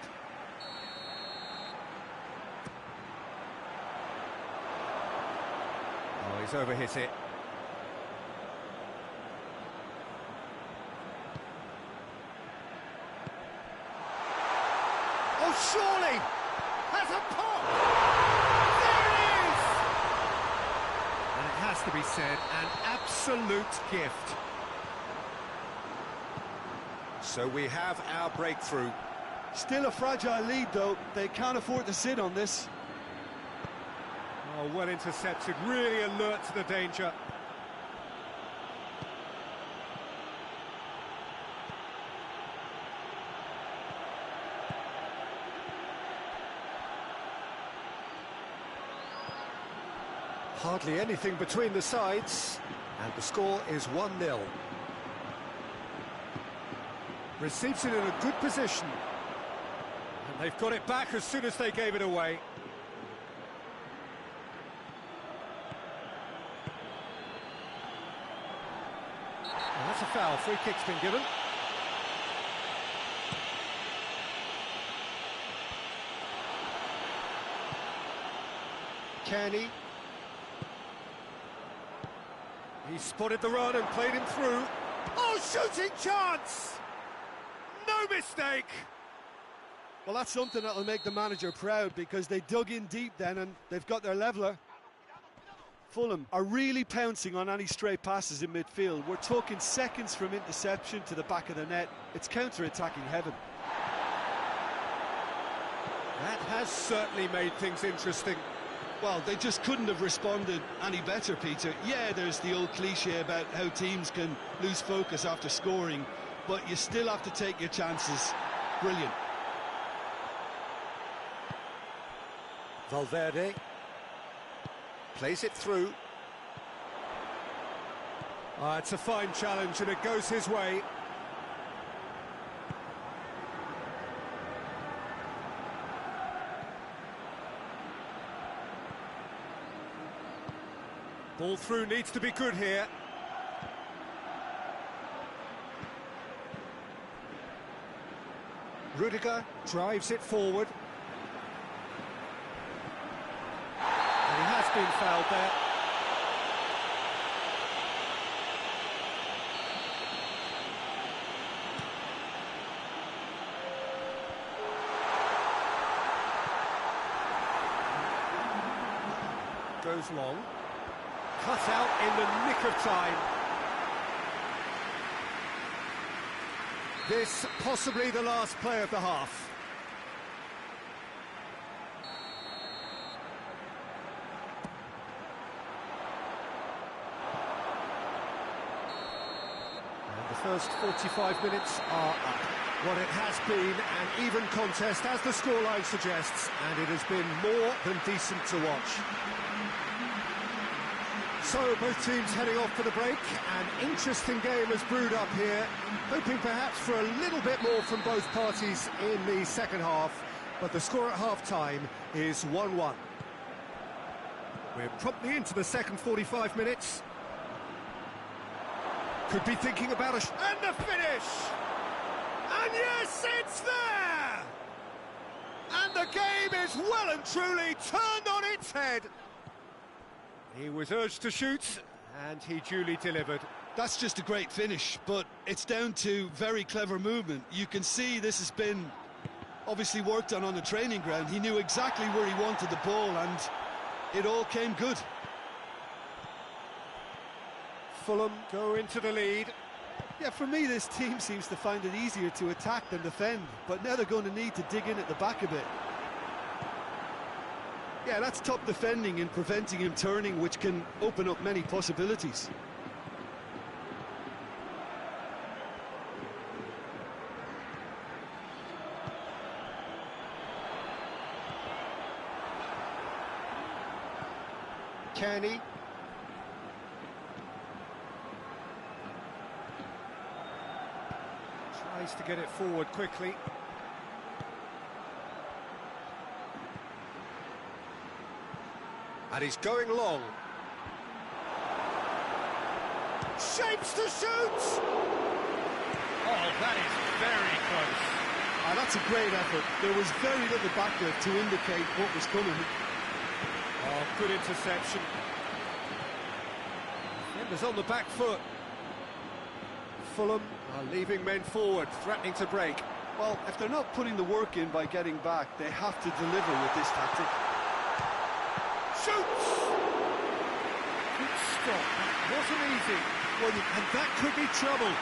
Oh, he's overhit it. Oh, surely! Has a pop! There it is! And it has to be said, an absolute gift. So we have our breakthrough. Still a fragile lead, though. They can't afford to sit on this. Oh, well intercepted, really alert to the danger. Hardly anything between the sides, and the score is 1-0. Receives it in a good position, and they've got it back as soon as they gave it away. Well, that's a foul, free kick's been given. Kenny. He spotted the run and played him through. Oh, shooting chance! No mistake! Well, that's something that'll make the manager proud, because they dug in deep then and they've got their leveller. Fulham are really pouncing on any stray passes in midfield. We're talking seconds from interception to the back of the net. It's counter-attacking heaven. That has certainly made things interesting. Well, they just couldn't have responded any better, Peter. Yeah, there's the old cliche about how teams can lose focus after scoring, but you still have to take your chances. Brilliant. Valverde plays it through. It's a fine challenge and it goes his way. Ball through needs to be good here. Rudiger drives it forward. And he has been fouled there. Goes long. Cut out in the nick of time. This possibly the last play of the half. And the first 45 minutes are up. What it has been an even contest, as the scoreline suggests, and it has been more than decent to watch. So, both teams heading off for the break. An interesting game has brewed up here, hoping perhaps for a little bit more from both parties in the second half, but the score at half-time is 1-1. We're promptly into the second 45 minutes. Could be thinking about and the finish! And yes, it's there! And the game is well and truly turned on its head. He was urged to shoot, and he duly delivered. That's just a great finish, but it's down to very clever movement. You can see this has been obviously worked on the training ground. He knew exactly where he wanted the ball, and it all came good. Fulham go into the lead. Yeah, for me, this team seems to find it easier to attack than defend, but now they're going to need to dig in at the back a bit. Yeah, that's top defending and preventing him turning, which can open up many possibilities. Kenny. Tries to get it forward quickly. And he's going long. Shapes to shoot! Oh, that is very close. That's a great effort. There was very little back there to indicate what was coming. Oh, good interception. Defenders on the back foot. Fulham are leaving men forward, threatening to break. Well, if they're not putting the work in by getting back, they have to deliver with this tactic. Shoots! Good stop. That wasn't easy. Well, and that could be trouble.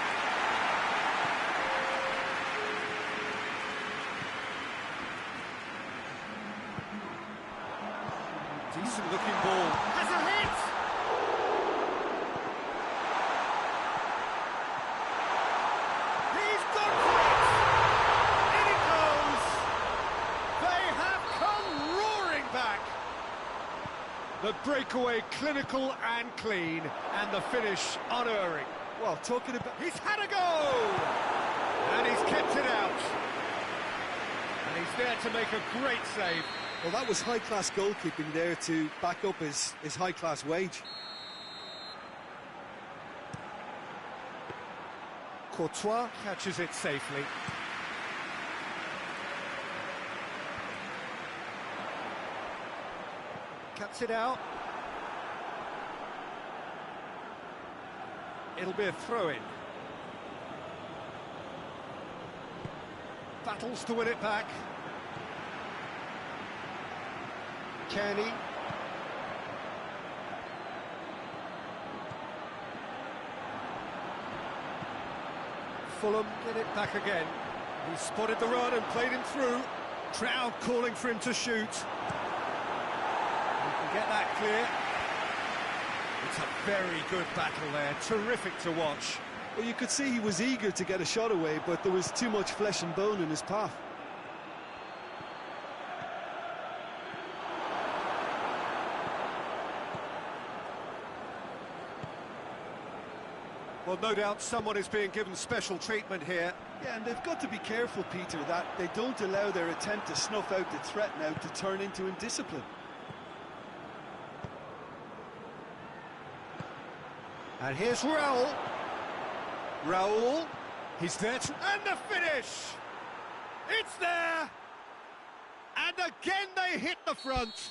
Decent looking ball. Has a hit! He's gone for it! In it goes! They have come roaring back! The breakaway clinical and clean, and the finish unerring. Well, talking about... He's had a go! And he's kept it out. And he's there to make a great save. Well, that was high-class goalkeeping there to back up his high-class wage. Courtois catches it safely. Cuts it out. It'll be a throw-in. Battles to win it back. Kenny. Fulham get it back again. He spotted the run and played him through. Crowd calling for him to shoot. He can get that clear. It's a very good battle there, terrific to watch. Well, you could see he was eager to get a shot away, but there was too much flesh and bone in his path. Well, no doubt someone is being given special treatment here. Yeah, and they've got to be careful, Peter, that they don't allow their attempt to snuff out the threat now to turn into indiscipline. And here's Raul. Raul, he's there and the finish! It's there! And again they hit the front.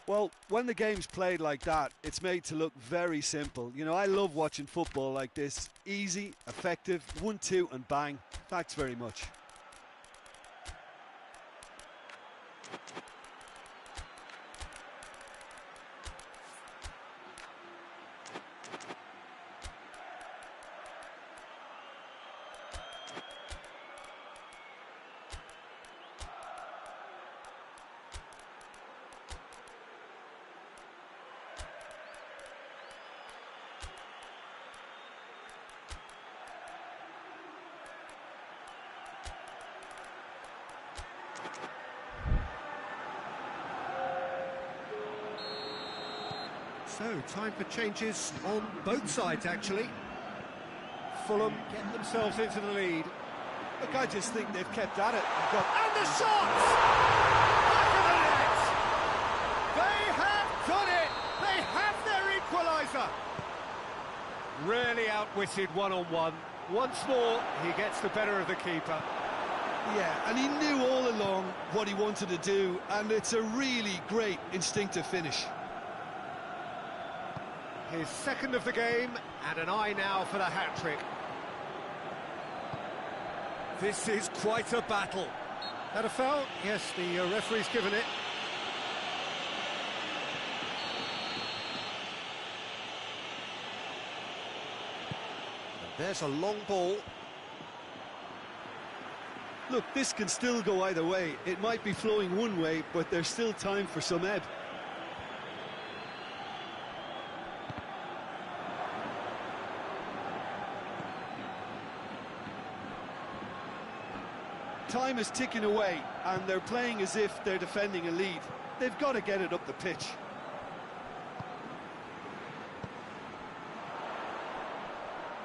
Well, when the game's played like that, it's made to look very simple. You know, I love watching football like this. Easy, effective, 1-2 and bang. Thanks very much. So, time for changes on both sides, actually. Fulham get themselves into the lead. Look, I just think they've kept at it. And the shot! Back of the net! They have done it! They have their equaliser! Really outwitted one-on-one. Once more, he gets the better of the keeper. Yeah, and he knew all along what he wanted to do, and it's a really great instinctive finish. His second of the game, and an eye now for the hat-trick. This is quite a battle. That a foul? Yes, the referee's given it. And there's a long ball. Look, this can still go either way. It might be flowing one way, but there's still time for some ebb. Time is ticking away, and they're playing as if they're defending a lead. They've got to get it up the pitch.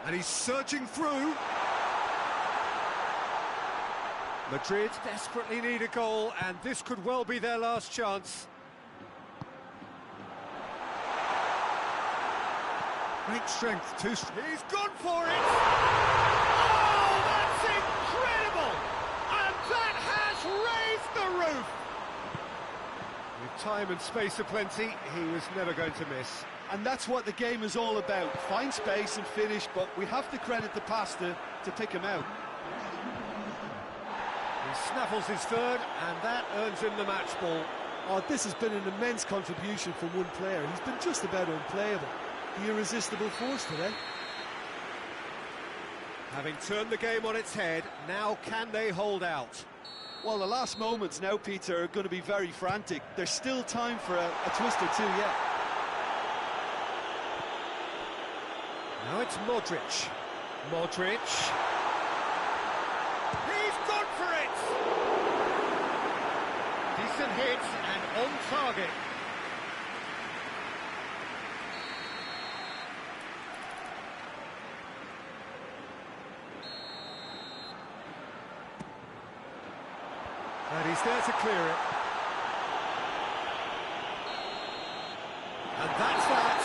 And he's surging through. Madrid desperately need a goal, and this could well be their last chance. Great strength, he's gone for it! Oh, that's incredible! And that has raised the roof! With time and space aplenty, he was never going to miss. And that's what the game is all about. Find space and finish, but we have to credit the pass to pick him out. He snaffles his third, and that earns him the match ball. Oh, this has been an immense contribution from one player. He's been just about unplayable. The irresistible force today. Having turned the game on its head, now can they hold out? Well, the last moments now, Peter, are going to be very frantic. There's still time for a twist or two yet. Now it's Modric. Modric. He's gone for it! Decent hit and on target. And he's there to clear it. And that's that.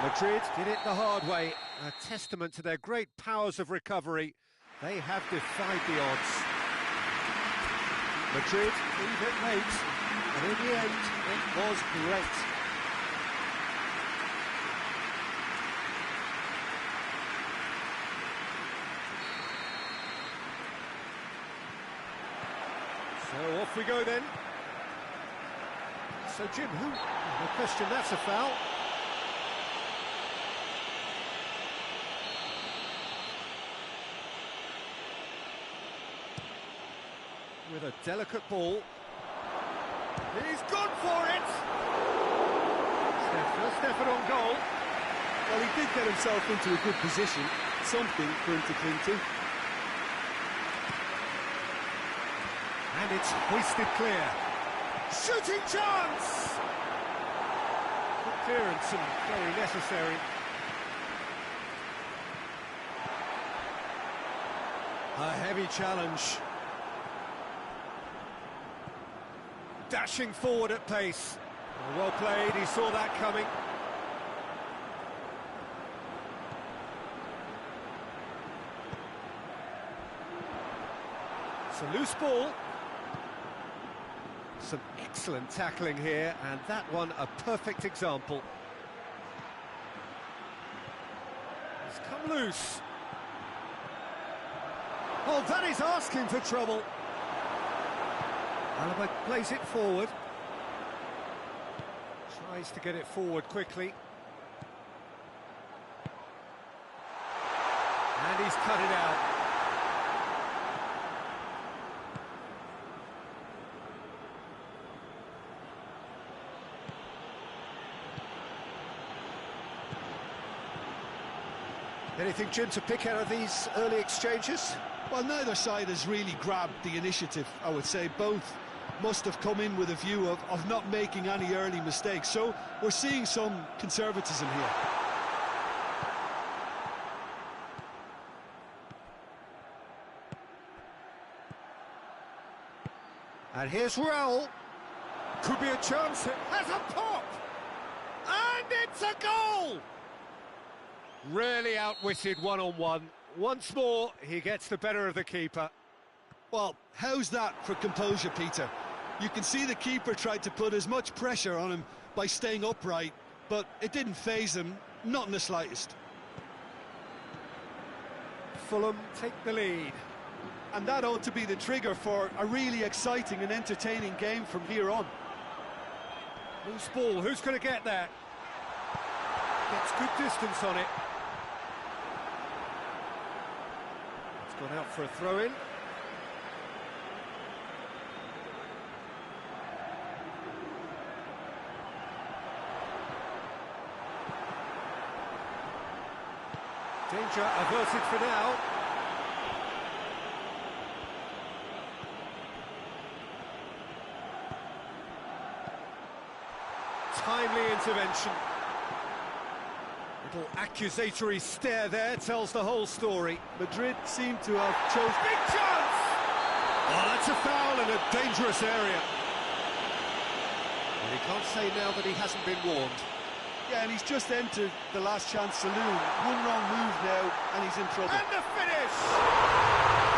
Madrid did it the hard way. A testament to their great powers of recovery. They have defied the odds. Madrid leave it late, and in the end, it was great. So off we go then. So Jim, no question that's a foul. With a delicate ball. He's gone for it! their first effort on goal. Well, he did get himself into a good position, something for him to cling to. And it's hoisted clear. Shooting chance! Good clearance and very necessary. A heavy challenge. Dashing forward at pace. Well played, he saw that coming. It's a loose ball. Some excellent tackling here, and that one a perfect example. It's come loose. Oh, that is asking for trouble. Alaba plays it forward. Tries to get it forward quickly. And he's cut it out. Anything, Jim, to pick out of these early exchanges? Well, neither side has really grabbed the initiative, I would say. Both must have come in with a view of not making any early mistakes. So we're seeing some conservatism here. And here's Raul. Could be a chance. It has a pop! And it's a goal! Really outwitted one-on-one. Once more, he gets the better of the keeper. Well, how's that for composure, Peter? You can see the keeper tried to put as much pressure on him by staying upright, but it didn't faze him, not in the slightest. Fulham take the lead. And that ought to be the trigger for a really exciting and entertaining game from here on. Loose ball, who's going to get that? Gets good distance on it. It's gone out for a throw-in. Danger averted for now. Timely intervention. Little accusatory stare there tells the whole story. Madrid seem to have chosen... Big chance! Oh, that's a foul in a dangerous area. Well, he can't say now that he hasn't been warned. Yeah, and he's just entered the last chance saloon. One wrong move now, and he's in trouble. And the finish!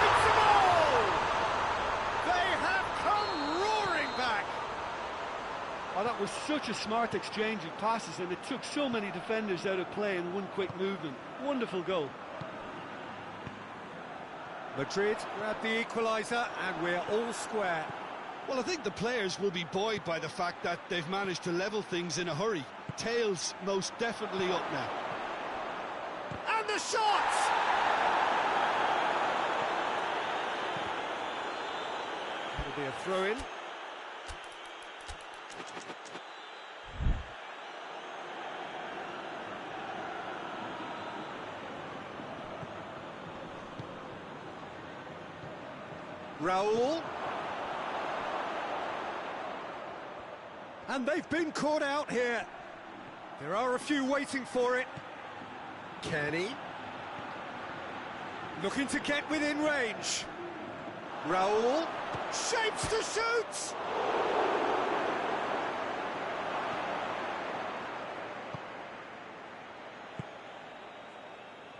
It's a goal! They have come roaring back! Oh, that was such a smart exchange of passes, and it took so many defenders out of play in one quick movement. Wonderful goal. Madrid grab the equaliser, and we're all square. Well, I think the players will be buoyed by the fact that they've managed to level things in a hurry. Tails most definitely up now. And the shot! It'll be a throw-in. Raul. And they've been caught out here. There are a few waiting for it. Kenny. Looking to get within range. Raul. Shapes to shoot!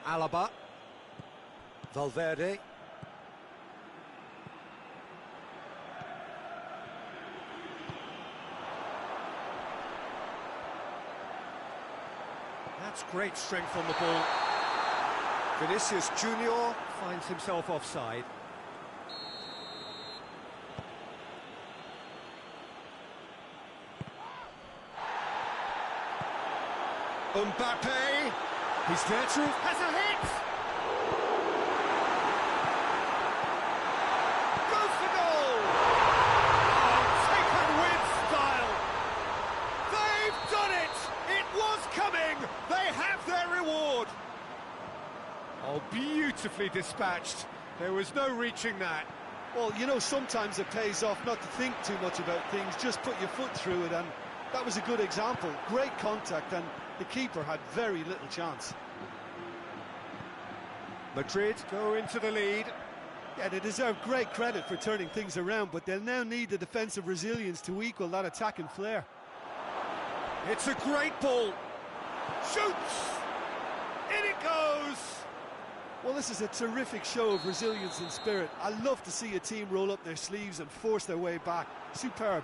Alaba. Valverde. That's great strength on the ball. Vinicius Junior finds himself offside. Mbappe, he's there to... has a hit! Goes for goal! Oh, taken with style! They've done it! nicely dispatched. There was no reaching that. Well, you know, sometimes it pays off not to think too much about things, just put your foot through it, and that was a good example. Great contact, and the keeper had very little chance. Madrid go into the lead. Yeah, they deserve great credit for turning things around, but they'll now need the defensive resilience to equal that attacking flair. It's a great ball. Shoots! In it goes! Well, this is a terrific show of resilience and spirit. I love to see a team roll up their sleeves and force their way back. Superb.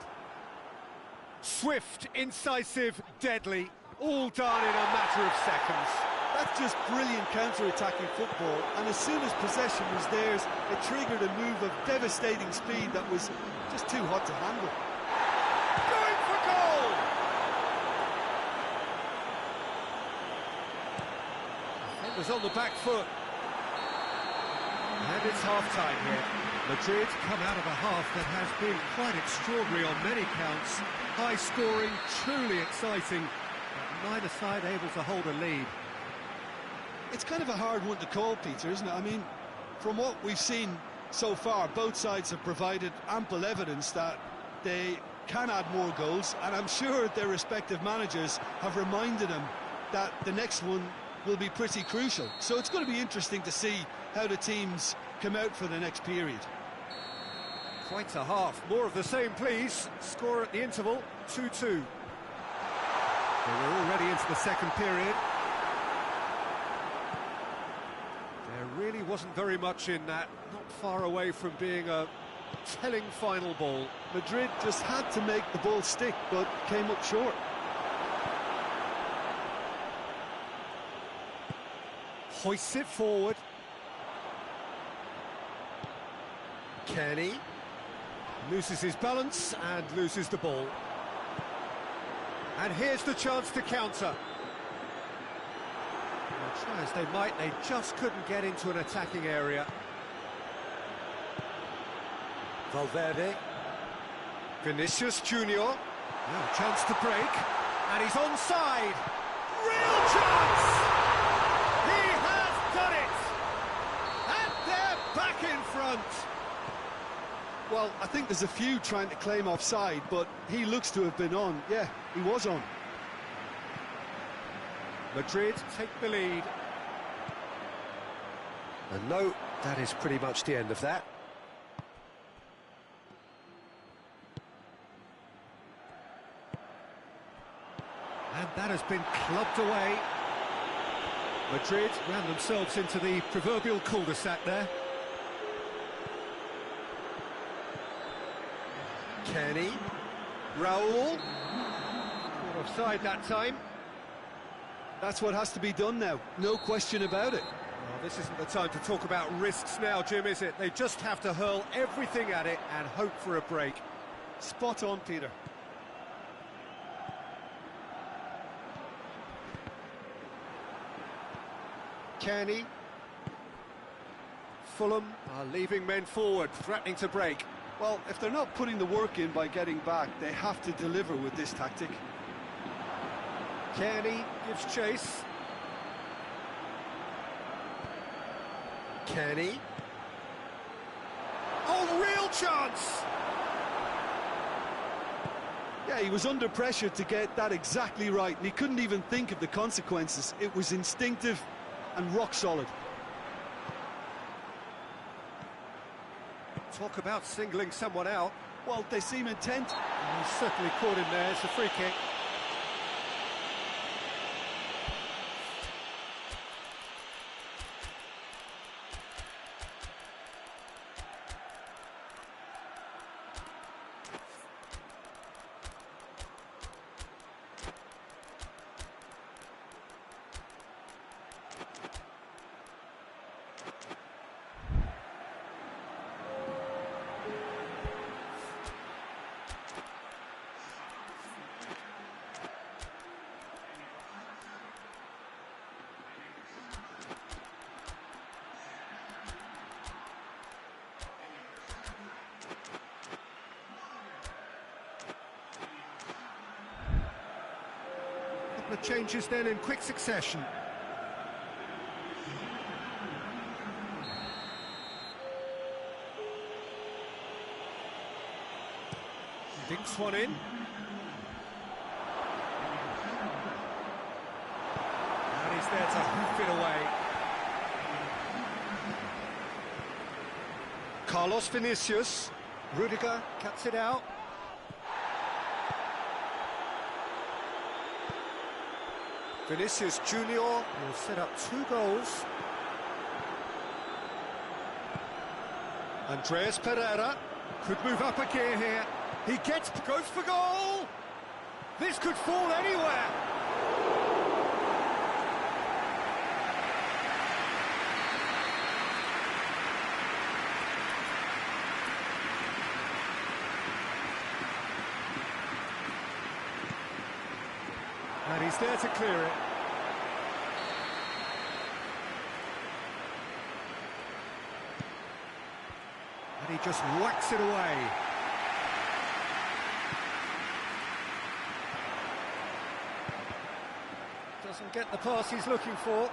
Swift, incisive, deadly, all done in a matter of seconds. That's just brilliant counter-attacking football, and as soon as possession was theirs, it triggered a move of devastating speed that was just too hot to handle. Going for goal! Defenders on the back foot. And it's half-time here. Madrid come out of a half that has been quite extraordinary on many counts. High-scoring, truly exciting, but neither side able to hold a lead. It's kind of a hard one to call, Peter, isn't it? I mean, from what we've seen so far, both sides have provided ample evidence that they can add more goals, and I'm sure their respective managers have reminded them that the next one will be pretty crucial. So it's going to be interesting to see how the teams come out for the next period. Quite a half. More of the same, please. Score at the interval, 2-2. So we're already into the second period. There really wasn't very much in that. Not far away from being a telling final ball. Madrid just had to make the ball stick, but came up short. Hoists it forward. Kenny loses his balance and loses the ball. And here's the chance to counter. Well, try as they might, they just couldn't get into an attacking area. Valverde. Vinicius Junior. Now a chance to break. And he's onside. Real chance! He has done it! And they're back in front! Well, I think there's a few trying to claim offside, but he looks to have been on. Yeah, he was on. Madrid take the lead. And no, that is pretty much the end of that. And that has been clubbed away. Madrid ran themselves into the proverbial cul-de-sac there. Kenny, Raul, caught offside that time. That's what has to be done now, no question about it. Well, this isn't the time to talk about risks now, Jim, is it? They just have to hurl everything at it and hope for a break. Spot on, Peter. Kenny. Fulham are leaving men forward, threatening to break. Well, if they're not putting the work in by getting back, they have to deliver with this tactic. Kenny gives chase. Kenny. Oh, real chance! Yeah, he was under pressure to get that exactly right, and he couldn't even think of the consequences. It was instinctive and rock solid. Talk about singling someone out. Well, they seem intent. He's certainly caught him there. It's a free kick. The changes then in quick succession. Dinks one in. And he's there to hoof it away. Carlos Vinicius. Rudiger cuts it out. Vinicius Junior will set up 2 goals. Andreas Pereira could move up a gear here. He goes for goal. This could fall anywhere. And he's there to clear it. And he just whacks it away. Doesn't get the pass he's looking for.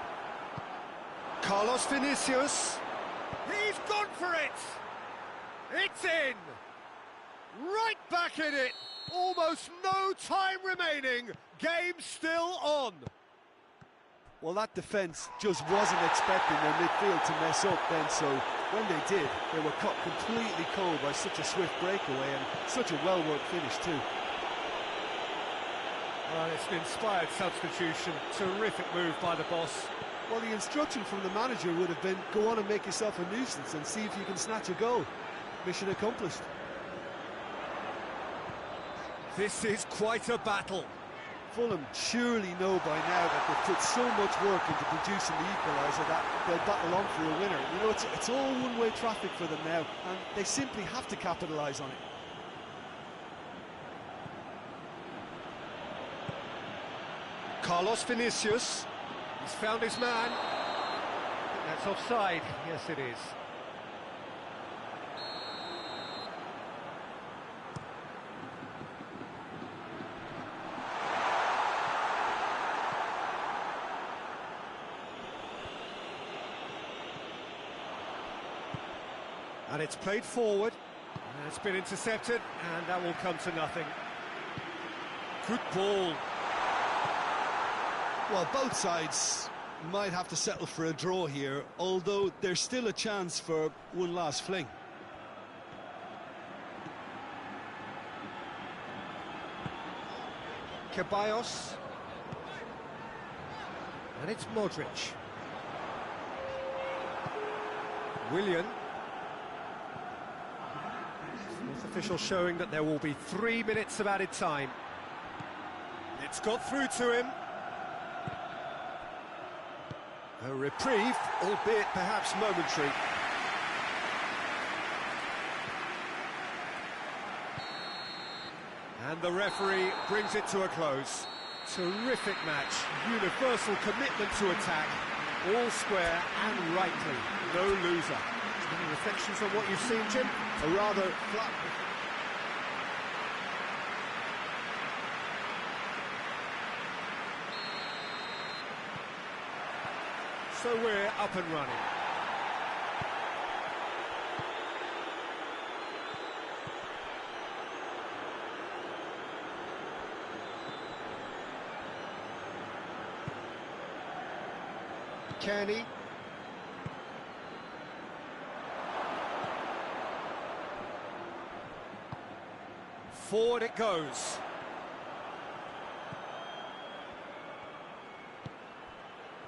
Carlos Vinicius. He's gone for it! It's in! Right back in it! Almost no time remaining. Game still on. Well, that defence just wasn't expecting their midfield to mess up then, so when they did, they were caught completely cold by such a swift breakaway and such a well-worked finish too. Well, it's an inspired substitution. Terrific move by the boss. Well, the instruction from the manager would have been, go on and make yourself a nuisance and see if you can snatch a goal. Mission accomplished. This is quite a battle. Fulham surely know by now that they've put so much work into producing the equaliser that they'll battle on for a winner. You know, it's all one-way traffic for them now, and they simply have to capitalise on it. Carlos Vinicius. He's found his man. I think that's offside. Yes, it is. And it's played forward, and it's been intercepted, and that will come to nothing. Good ball. Well, both sides might have to settle for a draw here, although there's still a chance for one last fling. Ceballos. And it's Modric. Willian. Fourth official showing that there will be 3 minutes of added time. It's got through to him. A reprieve, albeit perhaps momentary. And the referee brings it to a close. Terrific match, universal commitment to attack, all square and rightly, no loser. Any reflections on what you've seen, Jim? A rather flat... So we're up and running. Kearney. Forward it goes.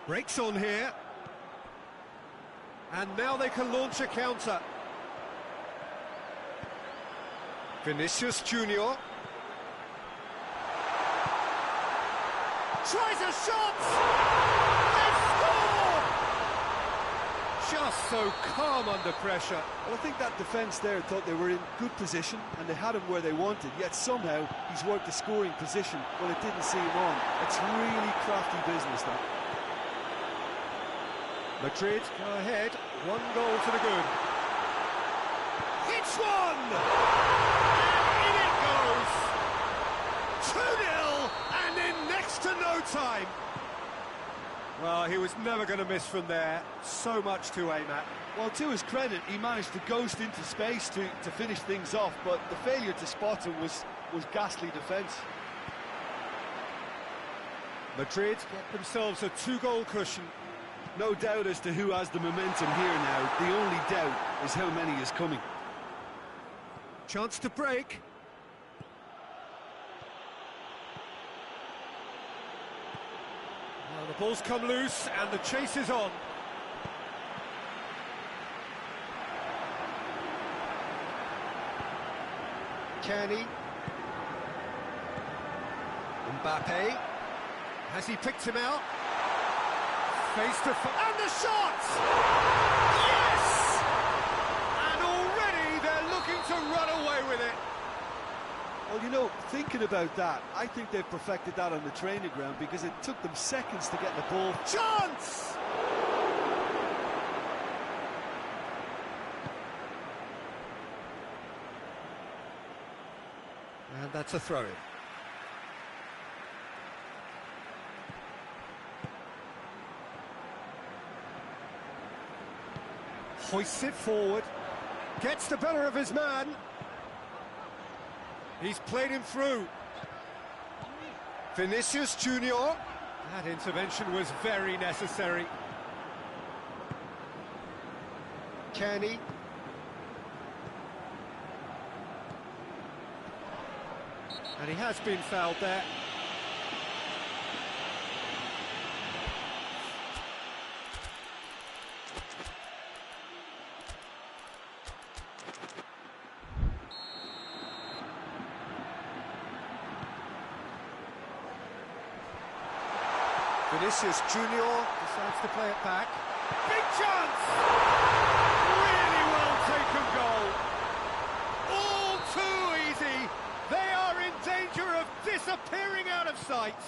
Breaks on here. And now they can launch a counter. Vinicius Junior. Tries a shot! They score! Just so calm under pressure. Well, I think that defence there thought they were in good position and they had him where they wanted, yet somehow he's worked the scoring position when it didn't see him on. It's really crafty business, that. Madrid go ahead, 1 goal to the good. It's one! And in it goes! 2-0 and in next to no time. Well, he was never going to miss from there. So much to aim at. Well, to his credit, he managed to ghost into space to finish things off, but the failure to spot him was ghastly defence. Madrid get themselves a 2-goal cushion. No doubt as to who has the momentum here now. The only doubt is how many is coming. Chance to break. Well, the ball's come loose and the chase is on. Kenny. Mbappe. Has he picked him out? Face to face. And the shot! Yes! And already they're looking to run away with it. Well, you know, thinking about that, I think they've perfected that on the training ground because it took them seconds to get the ball. Chance! And that's a throw-in. Hoists it forward. Gets the better of his man. He's played him through. Vinicius Junior. That intervention was very necessary. Kenny. And he has been fouled there. Vinicius Junior decides to play it back. Big chance! Really well taken goal. All too easy. They are in danger of disappearing out of sight.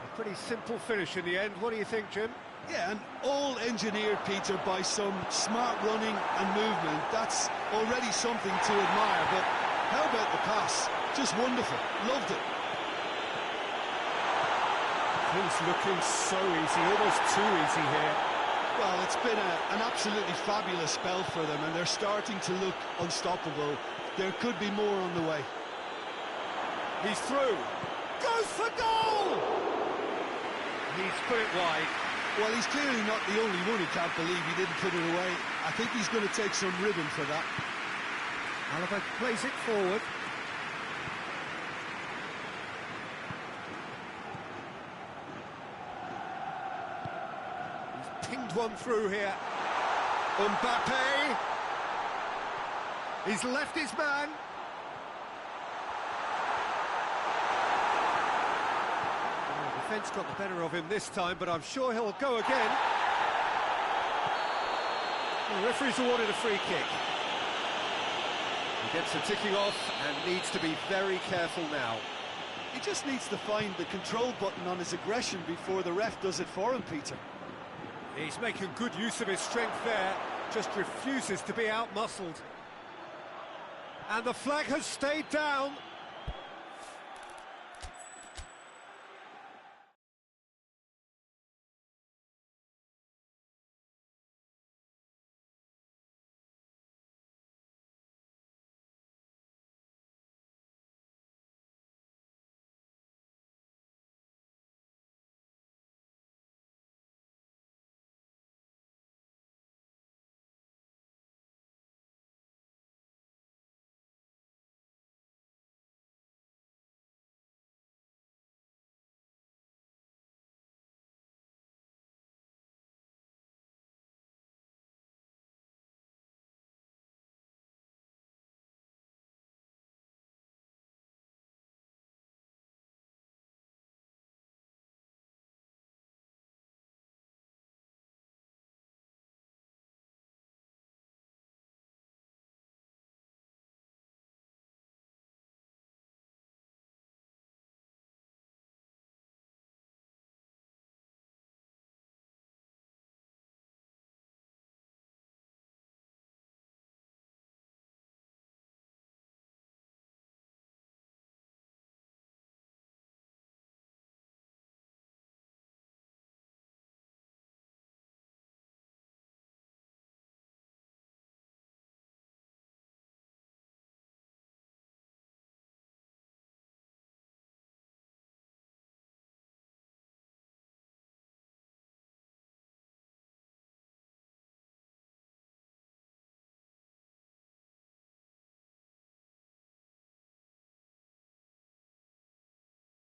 A pretty simple finish in the end. What do you think, Jim? Yeah, and all engineered, Peter, by some smart running and movement. That's already something to admire, but how about the pass? Just wonderful. Loved it. Things looking so easy, almost too easy here. Well, it's been an absolutely fabulous spell for them, and they're starting to look unstoppable. There could be more on the way. He's through. Goes for goal! He's put it wide. Well, he's clearly not the only one who can't believe he didn't put it away. I think he's going to take some ribbon for that. Oliver plays it forward. He's pinged one through here. Mbappe. He's left his man. The defence got the better of him this time, but I'm sure he'll go again. The referee's awarded a free kick. He gets the ticking off and needs to be very careful now. He just needs to find the control button on his aggression before the ref does it for him, Peter. He's making good use of his strength there, just refuses to be out-muscled. And the flag has stayed down.